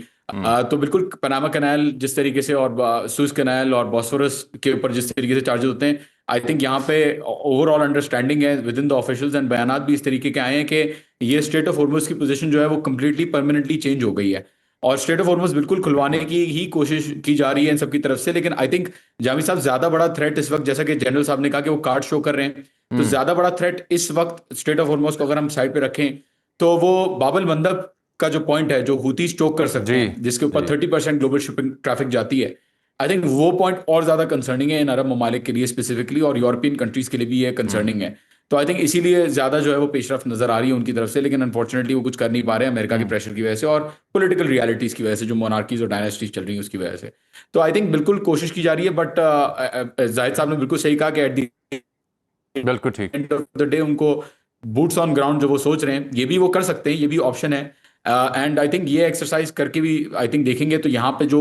तो बिल्कुल पनामा कैनाल जिस तरीके से और सुएज कैनाल और बॉस्फोरस के ऊपर जिस तरीके से चार्जेस होते हैं, आई थिंक यहाँ पे ओवरऑल अंडरस्टैंडिंग है with in the officials and बयानात भी इस तरीके के आए हैं कि ये स्टेट ऑफ हॉर्मुज़ की पोजीशन जो है वो कम्प्लीटली परमानेंटली चेंज हो गई है। और स्ट्रेट ऑफ हॉर्मस बिल्कुल खुलवाने की ही कोशिश की जा रही है इन सबकी तरफ से। लेकिन आई थिंक जामी साहब ज्यादा बड़ा थ्रेट इस वक्त, जैसा कि जनरल साहब ने कहा कि वो कार्ड शो कर रहे हैं, तो ज्यादा बड़ा थ्रेट इस वक्त स्ट्रेट ऑफ हॉर्मस को अगर हम साइड पे रखें तो वो बाबल मंदब का जो पॉइंट है, जो हुती चोक कर सकते हैं, जिसके ऊपर 30% ग्लोबल शिपिंग ट्रैफिक जाती है, आई थिंक वो पॉइंट और ज्यादा कंसर्निंग है इन अरब ममालिक के लिए स्पेसिफिकली, और यूरोपियन कंट्रीज के लिए भी ये कंसर्निंग है। तो आई थिंक इसीलिए ज्यादा जो है वो पेशरफ्त नजर आ रही है उनकी तरफ से, लेकिन अनफॉर्चुनेटली वो कुछ कर नहीं पा रहे हैं अमेरिका के प्रेशर की वजह से और पॉलिटिकल रियलिटीज की वजह से, जो मोनार्कीज और डायनेस्टीज चल रही है उसकी वजह से। तो आई थिंक बिल्कुल कोशिश की जा रही है, बट जाहिद साहब ने बिल्कुल सही कहा कि एट दी बिल्कुल ठीक एंड ऑफ द डे उनको बूट्स ऑन ग्राउंड जो वो सोच रहे हैं, ये भी वो कर सकते हैं, ये भी ऑप्शन है। एंड आई थिंक ये एक्सरसाइज करके भी आई थिंक देखेंगे तो यहाँ पे जो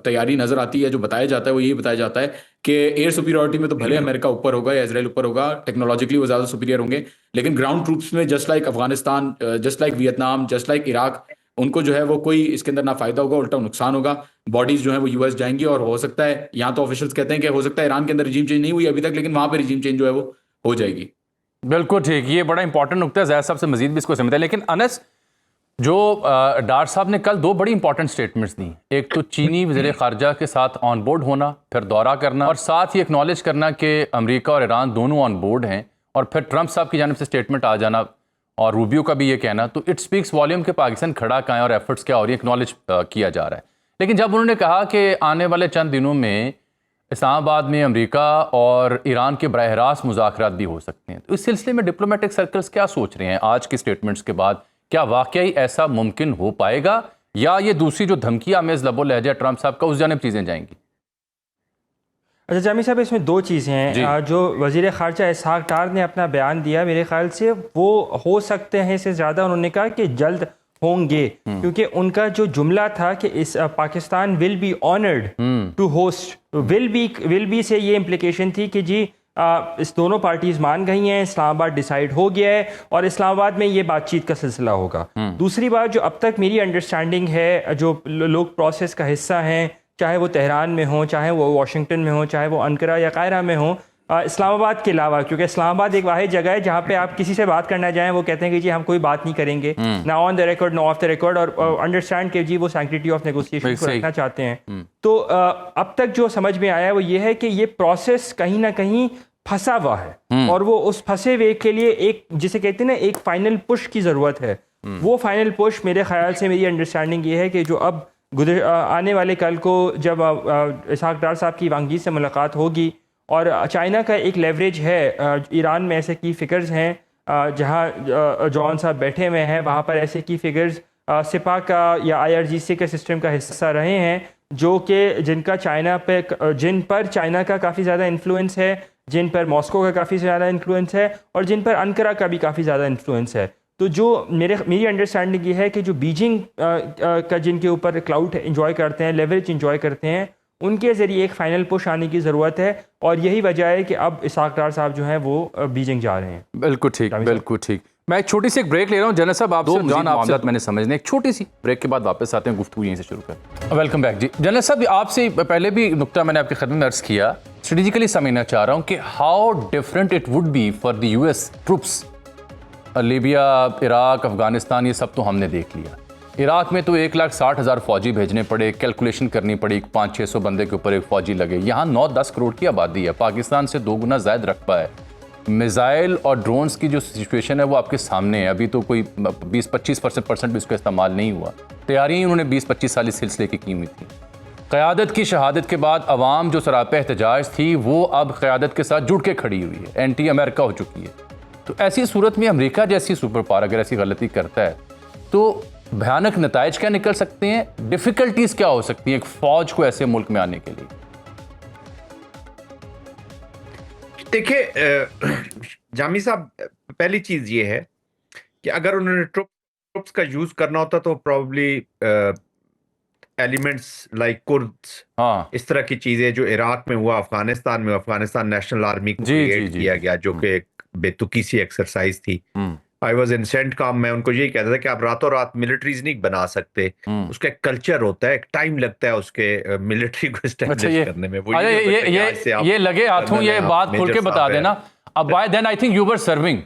तैयारी नजर आती है, जो बताया जाता है, वो यही बताया जाता है कि एयर सुपीरियरिटी में तो भले अमेरिका ऊपर होगा या इजराइल ऊपर होगा, टेक्नोलॉजिकली वो ज्यादा सुपीरियर होंगे, लेकिन ग्राउंड ट्रूप्स में just like Afghanistan, just like Vietnam, just like Iraq, उनको जो है वो कोई इसके अंदर ना फायदा होगा, उल्टा नुकसान होगा। बॉडीज जो है वो यूएस जाएंगी, और हो सकता है, यहाँ तो ऑफिशियल्स कहते हैं कि हो सकता है ईरान के अंदर रिजीम चेंज नहीं हुई अभी तक, लेकिन वहां पर रिजीम चेंज जो है वो हो जाएगी। बिल्कुल ठीक, ये बड़ा इंपॉर्टेंट नुकता है, ज़ाहिद साहब से मजीद भी इसको समझते हैं। लेकिन अनस, जो डार साहब ने कल दो बड़ी इंपॉर्टेंट स्टेटमेंट्स दी, एक तो चीनी वज़ीर ख़ारजा के साथ ऑन बोर्ड होना, फिर दौरा करना, और साथ ही एक्नॉलेज करना कि अमेरिका और ईरान दोनों ऑन बोर्ड हैं, और फिर ट्रंप साहब की जानिब से स्टेटमेंट आ जाना और रूबियो का भी ये कहना, तो इट स्पीक्स वॉल्यूम के पाकिस्तान खड़ा कहाँ है और एफर्ट्स क्या, और ये एक्नॉलेज किया जा रहा है। लेकिन जब उन्होंने कहा कि आने वाले चंद दिनों में इस्लामाबाद में अमेरिका और ईरान के बराह रास्त मुज़ाकरात भी हो सकते हैं, तो इस सिलसिले में डिप्लोमेटिक सर्कल्स क्या सोच रहे हैं आज के स्टेटमेंट्स के बाद? क्या वाकई ऐसा मुमकिन हो पाएगा, या ये दूसरी जो धमकी आमेज़ लबो लहजा ट्रंप साहब का, उस जानिब चीज़ें जाएंगी? अच्छा जामी साहब, इसमें दो चीज़ें हैं। जो वज़ीर ख़ारजा इसहाक डार ने अपना बयान दिया, मेरे ख्याल से वो हो सकते हैं से ज़्यादा उन्होंने कहा कि जल्द होंगे, क्योंकि उनका जो जुमला था कि इस Pakistan will be honoured to host, will be से ये इम्प्लिकेशन थी कि जी इस दोनों पार्टीज मान गई हैं, इस्लामाबाद डिसाइड हो गया है और इस्लामाबाद में ये बातचीत का सिलसिला होगा। दूसरी बात, जो अब तक मेरी अंडरस्टैंडिंग है, जो लोग प्रोसेस का हिस्सा हैं, चाहे वो तेहरान में हो, चाहे वो वाशिंगटन में हो, चाहे वो अंकारा या कायरा में हो, इस्लामाबाद के अलावा, क्योंकि इस्लामाबाद एक वाहिद जगह है जहाँ पे आप किसी से बात करना जाएं, वो कहते हैं कि जी हम कोई बात नहीं करेंगे, ना ऑन द रिकॉर्ड ना ऑफ द रिकॉर्ड, और अंडरस्टैंड कि जी वो सैंक्टिटी ऑफ नेगोशिएशन को रखना चाहते हैं। तो अब तक जो समझ में आया वो ये है कि ये प्रोसेस कहीं ना कहीं फंसा हुआ है, और वो उस फंसे हुए के लिए एक, जिसे कहते हैं ना, एक फाइनल पुश की ज़रूरत है। वो फाइनल पुश मेरे ख्याल से, मेरी अंडरस्टैंडिंग ये है कि जो अब आने वाले कल को जब इसहाक डार साहब की वांगी से मुलाकात होगी, और चाइना का एक लेवरेज है, ईरान में ऐसे की फिगर्स हैं जहाँ जॉन साहब बैठे हुए हैं, वहाँ पर ऐसे की फिगर्स सिपा का या IRGC के सिस्टम का हिस्सा रहे हैं, जो कि जिन पर चाइना का काफ़ी ज़्यादा इन्फ्लुएंस है, जिन पर मॉस्को का काफ़ी ज़्यादा इन्फ्लुएंस है, और जिन पर अंकारा का भी काफ़ी ज़्यादा इन्फ्लुएंस है। तो जो मेरी अंडरस्टैंडिंग ये है कि जो बीजिंग का जिनके ऊपर क्लाउड एंजॉय करते हैं, लेवरेज एंजॉय करते हैं, उनके ज़रिए एक फ़ाइनल पुश आने की ज़रूरत है, और यही वजह है कि अब इसहाक डार साहब जो हैं वो बीजिंग जा रहे हैं। बिल्कुल ठीक, बिल्कुल ठीक। मैं एक छोटी सी एक ब्रेक ले रहा हूँ जनरल साहब, आपसे मैंने समझने, एक छोटी सी ब्रेक के बाद वापस आते हैं, गुफ्तगू यहीं से शुरू कर। वेलकम बैक जी जनरल साहब, आपसे पहले भी नुक्ता मैंने आपकी खिदमत में अर्ज़ किया, स्ट्रेटेजिकली समझना चाह रहा हूँ कि how different it would be for the US troops. Libya, Iraq, Afghanistan, ये सब तो हमने देख लिया। इराक में तो 1,60,000 फौजी भेजने पड़े, कैलकुलेशन करनी पड़ी, 500-600 बंदे के ऊपर एक फौजी लगे। यहाँ 9-10 करोड़ की आबादी है, पाकिस्तान से 2 गुना ज़्यादा रकबा है। मिज़ाइल और ड्रोन्स की जो सिचुएशन है वो आपके सामने है, अभी तो कोई 20-25% भी उसका इस्तेमाल नहीं हुआ। तैयारियाँ उन्होंने 20-25 साल इस सिलसिले की हुई थी। क़यादत की शहादत के बाद अवाम जो सरापे एहतजाज थी, वो अब क़यादत के साथ जुड़ के खड़ी हुई है, एंटी अमेरिका हो चुकी है। तो ऐसी सूरत में अमेरिका जैसी सुपर पावर अगर ऐसी गलती करता है, तो भयानक नताइज क्या निकल सकते हैं, डिफिकल्टीज क्या हो सकती हैं एक फौज को ऐसे मुल्क में आने के लिए? देखिए जामी साहब, पहली चीज ये है कि अगर उन्होंने ट्रुप्स का यूज करना होता तो प्रॉब्ली एलिमेंट्स लाइक कुर्द्स, इस तरह की चीजें जो इराक में हुआ, अफगानिस्तान में, अफगानिस्तान नेशनल आर्मी को क्रिएट किया गया, जो कि एक बेतुकी सी एक्सरसाइज थी। आई वॉज इन सेंटकॉम, मैं उनको यही कहता था कि आप रातों रात मिलिट्रीज नहीं बना सकते, उसका एक कल्चर होता है, एक टाइम लगता है उसके मिलिट्री को एस्टैब्लिश करने में। वो ये लगे हाथों, ये बात खुल के बता देना। अब by then I think you were serving.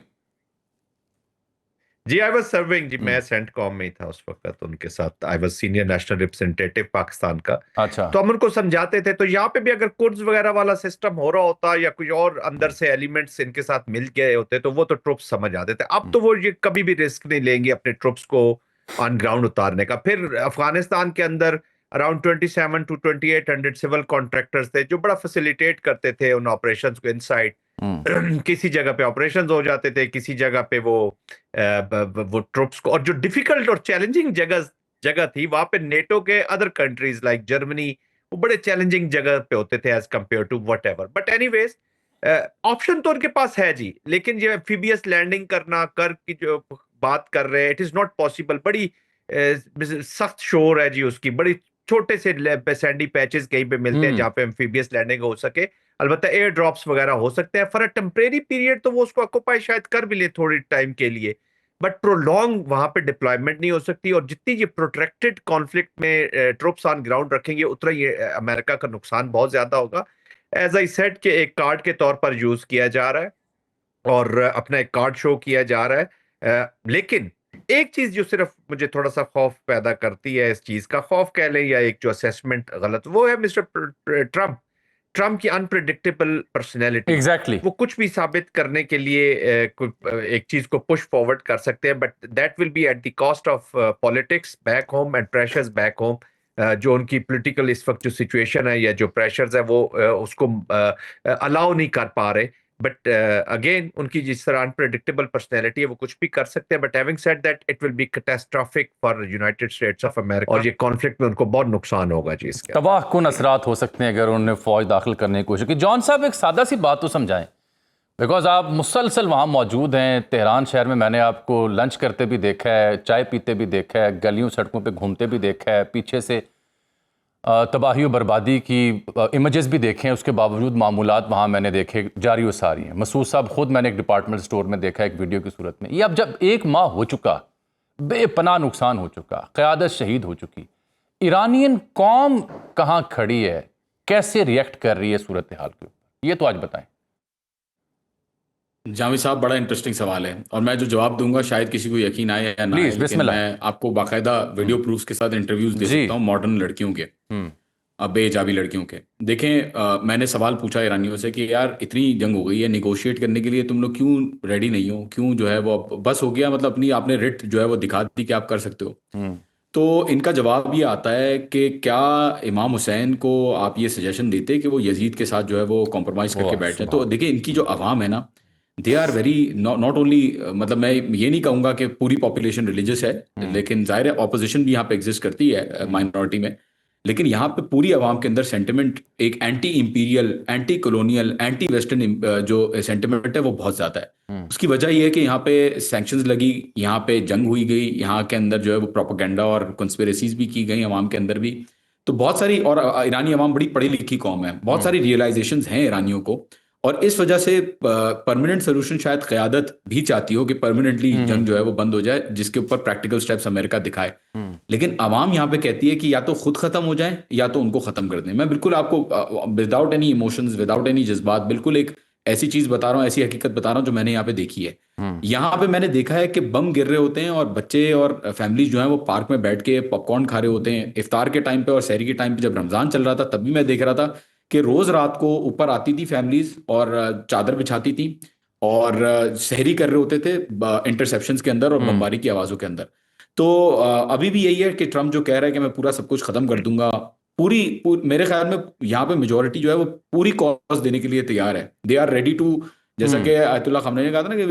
जी आई वाज सर्विंग जी, मैं सेंटकॉम में ही था उस वक्त उनके साथ, I was senior national representative Pakistan का। अच्छा। तो हम उनको समझाते थे। तो यहाँ पे भी अगर कुर्ड्स वगैरह वाला सिस्टम हो रहा होता या कुछ और अंदर से एलिमेंट्स इनके साथ मिल गए होते तो वो तो ट्रुप्स समझ आते थे। अब तो वो ये कभी भी रिस्क नहीं लेंगे अपने ट्रुप्स को ऑन ग्राउंड उतारने का। फिर अफगानिस्तान के अंदर अराउंड 27 टू 2800 सिविल कॉन्ट्रैक्टर्स थे जो बड़ा फैसिलिटेट करते थे उन ऑपरेशंस को इनसाइड। किसी जगह पे ऑपरेशंस हो जाते थे, किसी जगह पे वो ट्रुप्स को, और जो डिफिकल्ट और चैलेंजिंग जगह थी वहां पे नेटो के अदर कंट्रीज लाइक जर्मनी, वो बड़े चैलेंजिंग जगह पे होते थे as compare to whatever. But anyways option तो उनके पास है जी, लेकिन ये एम्फीबियस लैंडिंग करना कर की जो बात कर रहे हैं, इट इज नॉट पॉसिबल। बड़ी सख्त शोर है जी उसकी, बड़ी छोटे से सैंडी पैचेस कहीं पे मिलते हैं जहाँ पे एम्फीबियस लैंडिंग हो सके। अलबत्ता एयर ड्रॉप्स वगैरह हो सकते हैं फॉर अ टेम्परेरी पीरियड, तो वो उसको ऑक्यूपाई शायद कर भी ले थोड़ी टाइम के लिए, बट प्रोलॉन्ग वहां पे डिप्लॉयमेंट नहीं हो सकती। और जितनी ये प्रोट्रैक्टेड कॉन्फ्लिक्ट में ट्रुप्स ऑन ग्राउंड रखेंगे उतना ये अमेरिका का नुकसान बहुत ज्यादा होगा। एज आई सेड के एक कार्ड के तौर पर यूज किया जा रहा है और अपना एक कार्ड शो किया जा रहा है। लेकिन एक चीज जो सिर्फ मुझे थोड़ा सा खौफ पैदा करती है, इस चीज का खौफ कह लें या एक जो असेसमेंट गलत, वो है मिस्टर ट्रम्प की अनप्रेडिक्टेबल पर्सनैलिटी। एग्जैक्टली। वो कुछ भी साबित करने के लिए एक चीज को पुश फॉरवर्ड कर सकते हैं, but that will be at the cost of politics back home and pressures back home. जो उनकी पॉलिटिकल इस वक्त जो सिचुएशन है या जो प्रेशर्स है वो उसको अलाउ नहीं कर पा रहे। बट अगेन उनकी जिस तरह अनप्रेडिक्टेबल पर्सनैलिटी है वो कुछ भी कर सकते हैं। But having said that it will be catastrophic for United states of America, और ये कॉन्फ्लिक्ट में उनको बहुत नुकसान होगा जी इसके। तबाह कुन असरात हो सकते हैं अगर उन्होंने फौज दाखिल करने की कोशिश की। जॉन साहब एक सादा सी बात तो समझाएं, बिकॉज आप मुसलसल वहाँ मौजूद हैं तेहरान शहर में। मैंने आपको लंच करते भी देखा है, चाय पीते भी देखा है, गलियों सड़कों पे घूमते भी देखा है, पीछे से तबाही और बर्बादी की इमेजेस भी देखे हैं। उसके बावजूद मामूलात वहाँ मैंने देखे जारी व सारी हैं। मसूद साहब खुद मैंने एक डिपार्टमेंट स्टोर में देखा एक वीडियो की सूरत में। ये अब जब 1 माह हो चुका, बेपनाह नुकसान हो चुका, क़यादत शहीद हो चुकी, ईरानियन कौम कहाँ खड़ी है, कैसे रिएक्ट कर रही है सूरत हाल के ऊपर, ये तो आज बताएं। जावेद साहब, बड़ा इंटरेस्टिंग सवाल है और मैं जो जवाब दूंगा शायद किसी को यकीन आए या ना आए, लेकिन मैं आपको बाकायदा वीडियो प्रूफ्स के साथ इंटरव्यूज दे सकता हूँ मॉडर्न लड़कियों के, बेहिजाबी लड़कियों के। देखें, मैंने सवाल पूछा ईरानियों से कि यार इतनी जंग हो गई है, निगोशिएट करने के लिए तुम लोग क्यों रेडी नहीं हो, क्यों जो है वो बस हो गया, मतलब अपनी आपने रिट जो है वो दिखा दी कि आप कर सकते हो। तो इनका जवाब ये आता है कि क्या इमाम हुसैन को आप ये सजेशन देते कि वो यजीद के साथ जो है वो कॉम्प्रोमाइज करके बैठ जाए। तो देखिए, इनकी जो आवाम है ना, they are very not only, मतलब मैं ये नहीं कहूँगा कि पूरी पॉपुलेशन रिलीजियस है, लेकिन जाहिर है ऑपोजिशन भी यहाँ पे एग्जिस्ट करती है माइनॉरिटी में, लेकिन यहाँ पे पूरी आवाम के अंदर सेंटिमेंट एक anti imperial, anti colonial, anti western जो सेंटिमेंट है वो बहुत ज्यादा है। उसकी वजह ये है कि यहाँ पे सैंक्शंस लगी, यहाँ पे जंग हुई गई, यहाँ के अंदर जो है वो प्रोपेगेंडा और कंस्पिरेसीज भी की गई आवाम के अंदर भी। तो बहुत सारी, और ईरानी आवाम बड़ी पढ़ी लिखी कौम है, बहुत सारी रियलाइजेशंस हैं ईरानियों को, और इस वजह से परमानेंट सोल्यूशन शायद क़यादत भी चाहती हो कि परमानेंटली जंग जो है वो बंद हो जाए, जिसके ऊपर प्रैक्टिकल स्टेप्स अमेरिका दिखाए। लेकिन आवाम यहाँ पे कहती है कि या तो खुद खत्म हो जाए या तो उनको खत्म कर दें। मैं बिल्कुल आपको without any emotions, without any जज्बात, बिल्कुल एक ऐसी चीज बता रहा हूँ, ऐसी हकीकत बता रहा हूँ जो मैंने यहाँ पे देखी है। यहाँ पे मैंने देखा है कि बम गिर रहे होते हैं और बच्चे और फैमिलीज जो है वो पार्क में बैठ के पॉपकॉर्न खा रहे होते हैं। इफ्तार के टाइम पे और सहरी के टाइम पे, जब रमजान चल रहा था तब भी मैं देख रहा था कि रोज रात को ऊपर आती थी फैमिलीज और चादर बिछाती थी और सहरी कर रहे होते थे इंटरसेप्शंस के अंदर और बमबारी की आवाजों के अंदर। तो अभी भी यही है कि ट्रम्प जो कह रहा है कि मैं पूरा सब कुछ खत्म कर दूंगा, मेरे ख्याल में यहाँ पे मेजोरिटी जो है वो पूरी कॉज देने के लिए तैयार है। दे आर रेडी टू, जैसा कि आयतुल्लाह खमनेई ने कहा था ना कि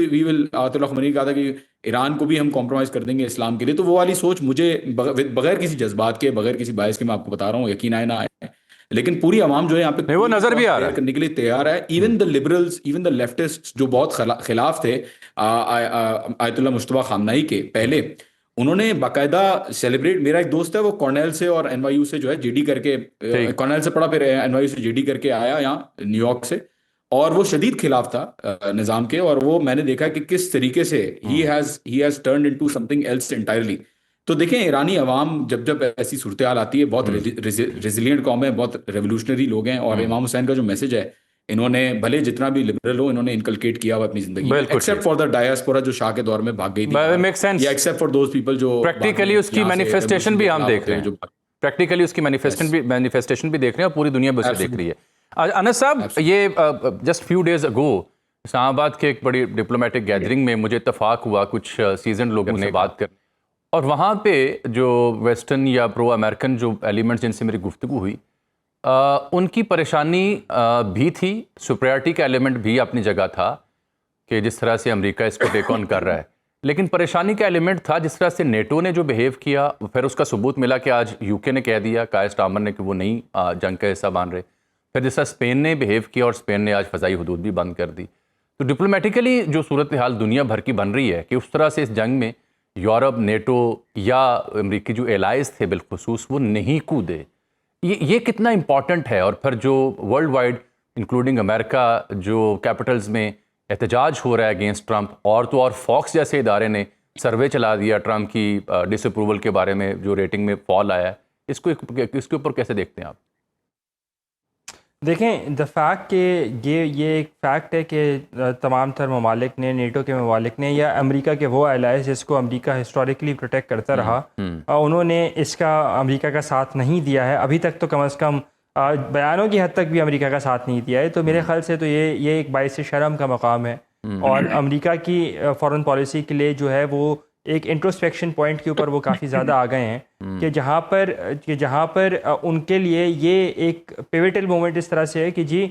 आयतुल्लाह खमनेई ने कहा था कि ईरान को भी हम कॉम्प्रोमाइज कर देंगे इस्लाम के लिए। तो वो वाली सोच मुझे बगैर किसी जज्बात के, बगैर किसी बायस के, मैं आपको बता रहा हूँ, यकीन आए ना आए, लेकिन पूरी आवाम जो है यहाँ पे वो नजर भी आ रहा है करने के लिए तैयार है। Even the liberals, even the leftist जो बहुत खिलाफ थे आयतुल्लाह मुस्तफा खामनाई के पहले, उन्होंने बाकायदा सेलिब्रेट, मेरा एक दोस्त है वो कॉर्नेल से और एनवाईयू से जो है जीडी करके, कॉर्नेल से पढ़ा फिर एनवाईयू से जीडी करके आया यहाँ न्यूयॉर्क से, और वो शदीद खिलाफ था निजाम के, और वो मैंने देखा कि किस तरीके से he has turned into something else entirely. तो देखें, ईरानी अवाम जब जब ऐसी सूरत हाल आती है, बहुत रेजिलियंट कौम है, बहुत रेवोल्यूशनरी लोग हैं, और इमाम हुसैन का जो मैसेज है इन्होंने भले जितना भी लिबरल हो, इन्होंने इनकलकेट किया हुआ अपनी जिंदगी में, बिल्कुल एक्सेप्ट फॉर द डायस्पोरा जो शाह के दौर में भाग गई थी, मेक सेंस। या एक्सेप्ट फॉर दोज पीपल जो प्रैक्टिकली उसकी मैनिफेस्टेशन भी हम देख रहे हैं, प्रैक्टिकली उसकी मैनिफेस्टेशन भी देख रहे हैं और पूरी दुनिया भी उसे देख रही है। अनस साहब, ये just few days ago Islamabad के एक बड़ी डिप्लोमेटिक गैदरिंग में मुझे इत्तेफाक हुआ कुछ सीजन लोगों से बात कर, और वहाँ पे जो वेस्टर्न या प्रो अमेरिकन जो एलिमेंट्स जिनसे मेरी गुफ्तगू हुई, उनकी परेशानी भी थी, सुपरियॉरिटी का एलिमेंट भी अपनी जगह था कि जिस तरह से अमेरिका इसको टेक ऑन कर रहा है, लेकिन परेशानी का एलिमेंट था जिस तरह से नेटो ने जो बिहेव किया, फिर उसका सबूत मिला कि आज यूके ने कह दिया, कायर स्टारमर ने, कि वो नहीं जंग का हिस्सा मान रहे। फिर जिस तरह स्पेन ने बिहेव किया और स्पेन ने आज फ़ज़ाई हदूद भी बंद कर दी। तो डिप्लोमेटिकली जो सूरत हाल दुनिया भर की बन रही है कि उस तरह से इस जंग में यूरोप, नेटो या अमेरिकी जो एलाइज थे बिलखुसूस वो नहीं कूदे, ये कितना इम्पॉर्टेंट है? और फिर जो वर्ल्ड वाइड इंक्लूडिंग अमेरिका जो कैपिटल्स में एहतजाज हो रहा है अगेंस्ट ट्रंप, और तो और फॉक्स जैसे इदारे ने सर्वे चला दिया ट्रंप की डिसअप्रूवल के बारे में, जो रेटिंग में फॉल आया है, इसके ऊपर कैसे देखते हैं आप? देखें, द फैक्ट कि ये एक फैक्ट है कि तमाम तर ममालिक ने, नेटो के ममालिक ने या अमेरिका के वो एलाइज जिसको अमेरिका हिस्टोरिकली प्रोटेक्ट करता रहा, उन्होंने इसका अमेरिका का साथ नहीं दिया है अभी तक, तो कम अज़ कम बयानों की हद तक भी अमेरिका का साथ नहीं दिया है। तो मेरे ख्याल से तो ये एक बाइस शर्म का मकाम है, और अमेरिका की फॉरेन पॉलिसी के लिए जो है वो एक इंट्रोस्पेक्शन पॉइंट के ऊपर वो काफ़ी ज़्यादा आ गए हैं कि जहाँ पर उनके लिए ये एक पिवटल मोमेंट इस तरह से है कि जी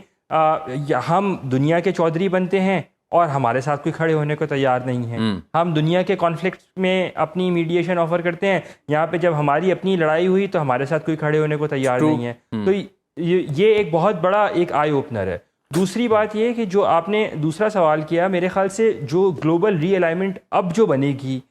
हम दुनिया के चौधरी बनते हैं और हमारे साथ कोई खड़े होने को तैयार नहीं है। हम दुनिया के कॉन्फ्लिक्ट में अपनी मीडिएशन ऑफर करते हैं, यहाँ पे जब हमारी अपनी लड़ाई हुई तो हमारे साथ कोई खड़े होने को तैयार नहीं है। तो ये एक बहुत बड़ा एक आई ओपनर है। दूसरी बात ये कि जो आपने दूसरा सवाल किया, मेरे ख्याल से जो ग्लोबल रीअलाइनमेंट अब जो बनेगी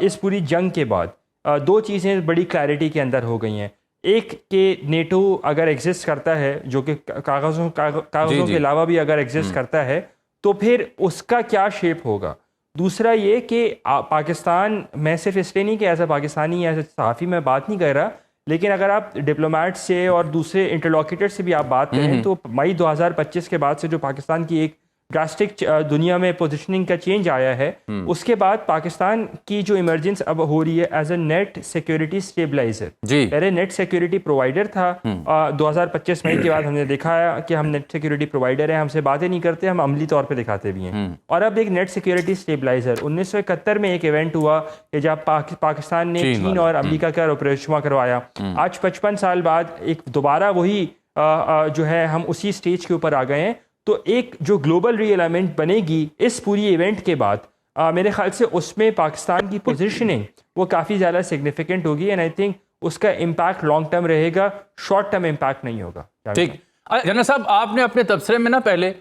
इस पूरी जंग के बाद, दो चीज़ें बड़ी क्लैरिटी के अंदर हो गई हैं। एक कि नेटो अगर एग्जिस्ट करता है, जो कि कागज़ों के अलावा भी अगर एग्जिस्ट करता है, तो फिर उसका क्या शेप होगा। दूसरा ये कि पाकिस्तान, मैं सिर्फ इसलिए नहीं कि एज अ पाकिस्तानी या एज अ सहाफ़ी मैं बात नहीं कर रहा, लेकिन अगर आप डिप्लोमेट से और दूसरे इंटरलॉक्यूटर से भी आप बात करें तो मई 2025 के बाद से जो पाकिस्तान की एक ड्रास्टिक दुनिया में पोजीशनिंग का चेंज आया है, उसके बाद पाकिस्तान की जो इमरजेंस अब हो रही है as a net security stabiliser. पहले नेट सिक्योरिटी प्रोवाइडर था, 2025 मई के बाद हमने देखा है कि हम नेट सिक्योरिटी प्रोवाइडर हैं, हमसे बातें नहीं करते, हम अमली तौर पे दिखाते भी हैं। और अब एक नेट सिक्योरिटी स्टेबलाइजर, 1971 में एक इवेंट हुआ कि जब पाकिस्तान ने चीन और अमेरिका का रोपरेशुमा करवाया। आज 55 साल बाद एक दोबारा वही जो है हम उसी स्टेज के ऊपर आ गए हैं। तो एक जो ग्लोबल रीअलाइनमेंट बनेगी इस पूरी इवेंट के बाद, मेरे ख्याल से उसमें पाकिस्तान की पोजीशनिंग वो काफ़ी ज़्यादा सिग्निफिकेंट होगी, एंड आई थिंक उसका इम्पैक्ट लॉन्ग टर्म रहेगा, शॉर्ट टर्म इम्पैक्ट नहीं होगा। ठीक, जनरल साहब, आपने अपने तबसरे में ना पहले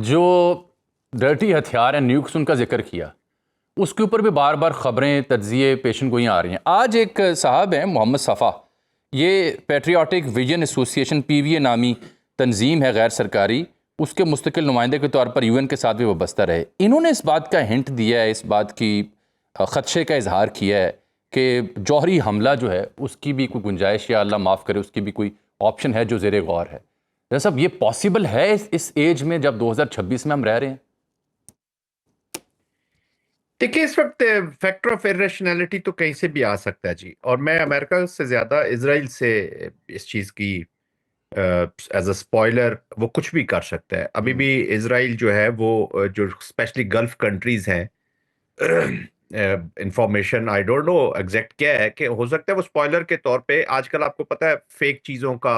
जो डर्टी हथियार है न्यूक्स, उनका जिक्र किया, उसके ऊपर भी बार बार खबरें, तज्जिए, पेशन गोइयाँ आ रही हैं। आज एक साहब हैं मोहम्मद सफ़ा, ये पैट्रियाटिक विजन एसोसिएशन PVA नामी तंजीम है गैर सरकारी, उसके मुस्तकिल नुमाइंदे के तौर पर UN के साथ भी वाबस्ता रहे। इन्होंने इस बात का हिंट दिया है, इस बात की खदशे का इजहार किया है कि जौहरी हमला जो है उसकी भी कोई गुंजाइश, या अल्लाह माफ़ करे, उसकी भी कोई ऑप्शन है जो ज़ेरे गौर है। जैसा ये पॉसिबल है इस एज में जब 2026 में हम रह रहे हैं? देखिए, इस वक्त फैक्टर ऑफ इरेशनैलिटी तो कहीं से भी आ सकता है जी, और मैं अमेरिका से ज़्यादा इजराइल से इस चीज़ की एज अ स्पॉइलर वो कुछ भी कर सकता है। अभी भी इजराइल जो है वो जो स्पेशली गल्फ कंट्रीज हैं, information I don't know exact क्या है, कि हो सकता है वो स्पॉइलर के तौर पे आजकल आपको पता है फेक चीज़ों का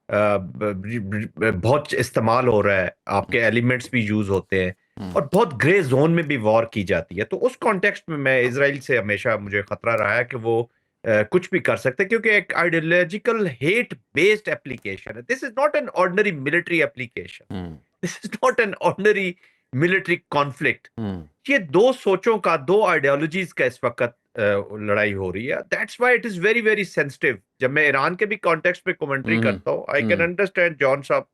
बहुत इस्तेमाल हो रहा है, आपके एलिमेंट्स भी यूज होते हैं और बहुत ग्रे जोन में भी वॉर की जाती है। तो उस कॉन्टेक्स्ट में मैं इजराइल से हमेशा मुझे खतरा रहा है कि वो कुछ भी कर सकते हैं, क्योंकि एक आइडियोलॉजिकल हेट बेस्ड एप्लीकेशन है। This is not an ordinary military application, this is not an ordinary military conflict. ये दो सोचों का, दो आइडियोलॉजीज का इस वक्त लड़ाई हो रही है। That's why it is very very sensitive. जब मैं ईरान के भी कॉन्टेक्स्ट पे कमेंट्री करता हूँ, आई कैन अंडरस्टैंड जॉन साहब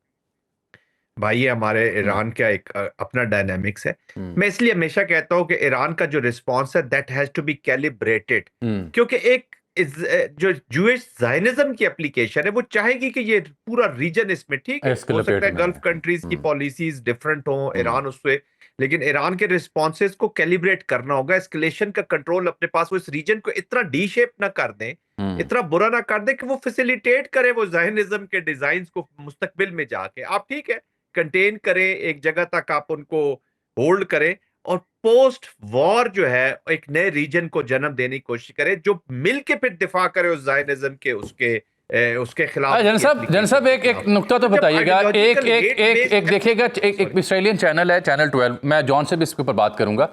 भाई, ये हमारे ईरान का एक अपना डायनामिक्स है। मैं इसलिए हमेशा कहता हूं कि ईरान का जो रिस्पॉन्स है that has to be calibrated, क्योंकि एक जो जूइश ज़ायनिज्म की एप्लीकेशन है वो चाहेगी कि ये पूरा रीजन इसमें, ठीक है, हो सकता है गल्फ कंट्रीज की पॉलिसीज डिफरेंट हो, ईरान उससे, लेकिन ईरान के रिस्पॉन्सेज को कैलिब्रेट करना होगा, एस्केलेशन का कंट्रोल अपने पास, वो इस रीजन को इतना डी शेप ना कर दें, इतना बुरा ना कर दें कि वो फैसिलिटेट करे वो ज़ायनिज्म के डिजाइन को मुस्तकबिल में जाके। आप ठीक है कंटेन करें, एक जगह तक आप उनको होल्ड करें, और पोस्ट वॉर जो है एक नए रीजन को जन्म देने की कोशिश करे जो मिलके फिर दिफा करे उस ज़ायनिज्म के उसके खिलाफ। जन साहब एक नुक्ता तो बताइएगा, एक देखिएगा, एक इस्राएलियन चैनल है, चैनल 12, मैं जॉन से भी इसके ऊपर बात करूंगा।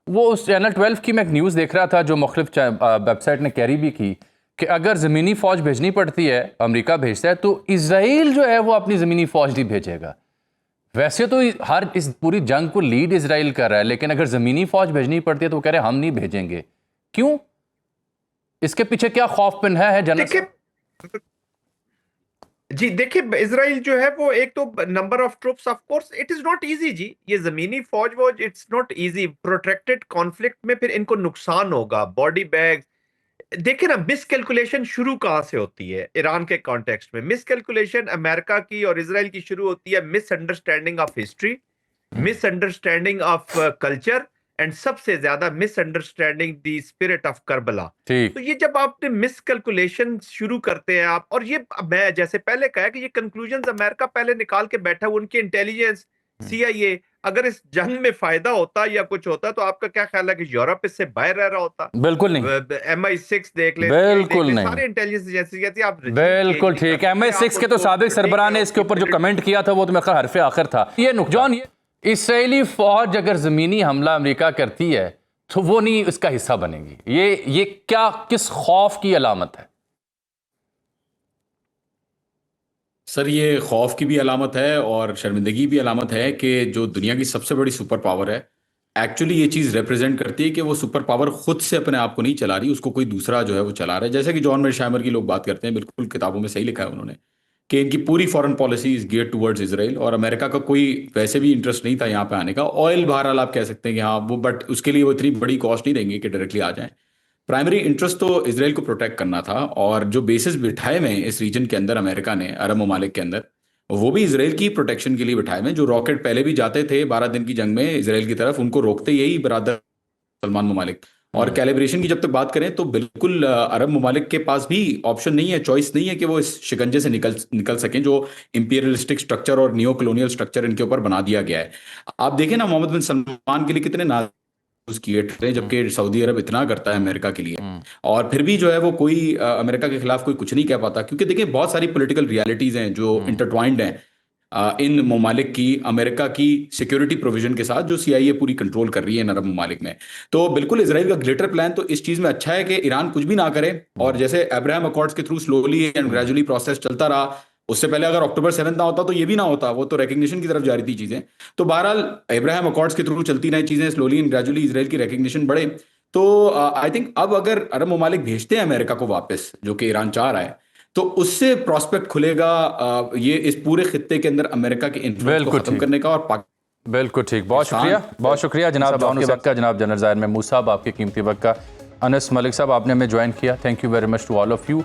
वो उस चैनल 12 की मैं एक न्यूज़ देख रहा था जो मुख्तलिफ वेबसाइट ने कैरी भी की कि अगर ज़मीनी फ़ौज भेजनी पड़ती है, अमेरिका भेजता है, तो इसराइल जो है वो अपनी ज़मीनी फ़ौज नहीं भेजेगा। वैसे तो हर इस पूरी जंग को लीड इजराइल कर रहा है, लेकिन अगर ज़मीनी फ़ौज भेजनी पड़ती है तो वो कह रहे हैं हम नहीं भेजेंगे। क्यों? इसके पीछे क्या खौफपिन है जनरल? जी देखिए, इजराइल जो है वो एक तो number of troops, of course it is not easy जी, ये जमीनी फौज वो it's not easy, protracted conflict में फिर इनको नुकसान होगा, बॉडी बैग। देखिए ना, मिसकैलकुलेशन शुरू कहां से होती है ईरान के कॉन्टेक्स्ट में? मिसकैलकुलेशन अमेरिका की और इजराइल की शुरू होती है misunderstanding of history, misunderstanding of culture, and सबसे ज्यादा misunderstanding the spirit of Karbala. तो ये जब आपने मिसकैलकुलेशन शुरू करते हैं आप, और ये मैं जैसे पहले कहा कि ये कंक्लूजन्स अमेरिका पहले निकाल के बैठा, उनकी इंटेलिजेंस, CIA, अगर इस जंग में फायदा होता या कुछ होता तो आपका क्या ख्याल है कि यूरोप इससे बाहर रह रहा होता? बिल्कुल नहीं। MI6 देख ले, बिल्कुल नहीं, सारे इंटेलिजेंस एजेंसी कहती है आप बिल्कुल ठीक है। MI6 के तो साबिक सरबराह ने इसके ऊपर जो कमेंट किया था वो तो मेरे ख्याल हरफे आखिर था। ये नुकसान, ये इसराइली फौज अगर जमीनी हमला अमेरिका करती है तो वो नहीं इसका हिस्सा बनेगी। ये क्या, किस खौफ की अलामत है? सर, ये खौफ की भी अलामत है और शर्मिंदगी भी अलामत है कि जो दुनिया की सबसे बड़ी सुपर पावर है, एक्चुअली ये चीज़ रिप्रेजेंट करती है कि वो सुपर पावर खुद से अपने आप को नहीं चला रही, उसको कोई दूसरा जो है वो चला रहा है। जैसे कि जॉन मेर्शाइमर की लोग बात करते हैं, बिल्कुल किताबों में सही लिखा है उन्होंने कि इनकी पूरी foreign policy is geared towards Israel, और अमेरिका का कोई वैसे भी इंटरेस्ट नहीं था यहाँ पे आने का। ऑयल बहरहाल आप कह सकते हैं कि हाँ वो, बट उसके लिए वो इतनी बड़ी कॉस्ट नहीं देंगे कि डायरेक्टली आ जाएं। प्राइमरी इंटरेस्ट तो इसराइल को प्रोटेक्ट करना था, और जो बेसिस बिठाए हुए इस रीजन के अंदर अमेरिका ने, अरब ममालिक के अंदर, वो भी इसराइल की प्रोटेक्शन के लिए बिठाए हुए। जो रॉकेट पहले भी जाते थे 12 दिन की जंग में इसराइल की तरफ, उनको रोकते यही बरादर सलमान ममालिक। और कैलिब्रेशन की जब तक बात करें तो बिल्कुल अरब ममालिक के पास भी ऑप्शन नहीं है, चॉइस नहीं है कि वो इस शिकंजे से निकल सकें जो इंपीरियलिस्टिक स्ट्रक्चर और नियो कॉलोनियल स्ट्रक्चर इनके ऊपर बना दिया गया है। आप देखें ना, मोहम्मद बिन सलमान के लिए कितने नाज़ किए थे, जबकि सऊदी अरब इतना करता है अमेरिका के लिए, और फिर भी जो है वो कोई अमेरिका के खिलाफ कोई कुछ नहीं कह पाता, क्योंकि देखिए बहुत सारी पॉलिटिकल रियलिटीज हैं जो इंटरट्वाइंड हैं इन ममालिक की, अमेरिका की सिक्योरिटी प्रोविजन के साथ, जो CIA पूरी कंट्रोल कर रही है इन अरब ममालिक में। तो बिल्कुल इसराइल का ग्लिटर प्लान तो इस चीज में अच्छा है कि ईरान कुछ भी ना करे, और जैसे अब्राहम अकॉर्ड्स के through slowly and gradually process चलता रहा। उससे पहले अगर अक्टूबर 7 ना होता तो ये भी ना होता, वो तो रिकग्निशन की तरफ जा रही थी चीजें। तो बहरहाल अब्राहम अकॉर्ड्स के थ्रू चलती रही चीजें, स्लोली एंड ग्रेजुअली इसराइल की रिकग्निशन बढ़े। तो आई थिंक अब अगर अरब ममालिक भेजते हैं अमेरिका को वापस, जो कि ईरान चाह रहा है, तो उससे प्रोस्पेक्ट खुलेगा ये इस पूरे खित्ते के अंदर अमेरिका के इन्फ्लुएंस को खत्म करने का। और बिल्कुल ठीक, बहुत शुक्रिया जनाब जॉन के वक्त का, जनाब जनरल ज़ाहिर महमूद साहब आपके कीमती वक्त का। अनस मलिक साहब आपने हमें ज्वाइन किया, thank you very much to all of you.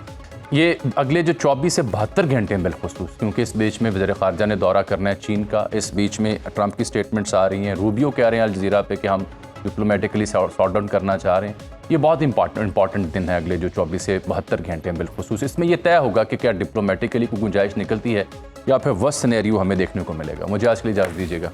ये अगले जो 24 से 72 घंटे में बिलखुसूस, क्योंकि इस बीच में वज़ीर ख़ारजा ने दौरा करना है चीन का, इस बीच में ट्रंप की स्टेटमेंट्स आ रही हैं, रूबियो कह रहे हैं अल जज़ीरा पे कि हम डिप्लोमेटिकली सॉर्ट आउट करना चाह रहे हैं। ये बहुत इंपॉर्टेंट दिन है अगले जो 24 से 72 घंटे में बिलखुसूस। इसमें यह तय होगा कि क्या डिप्लोमेटिकली कोई गुंजाइश निकलती है या फिर वर्स्ट सिनेरियो हमें देखने को मिलेगा। मुझे आज के लिए इजाज़त दीजिएगा।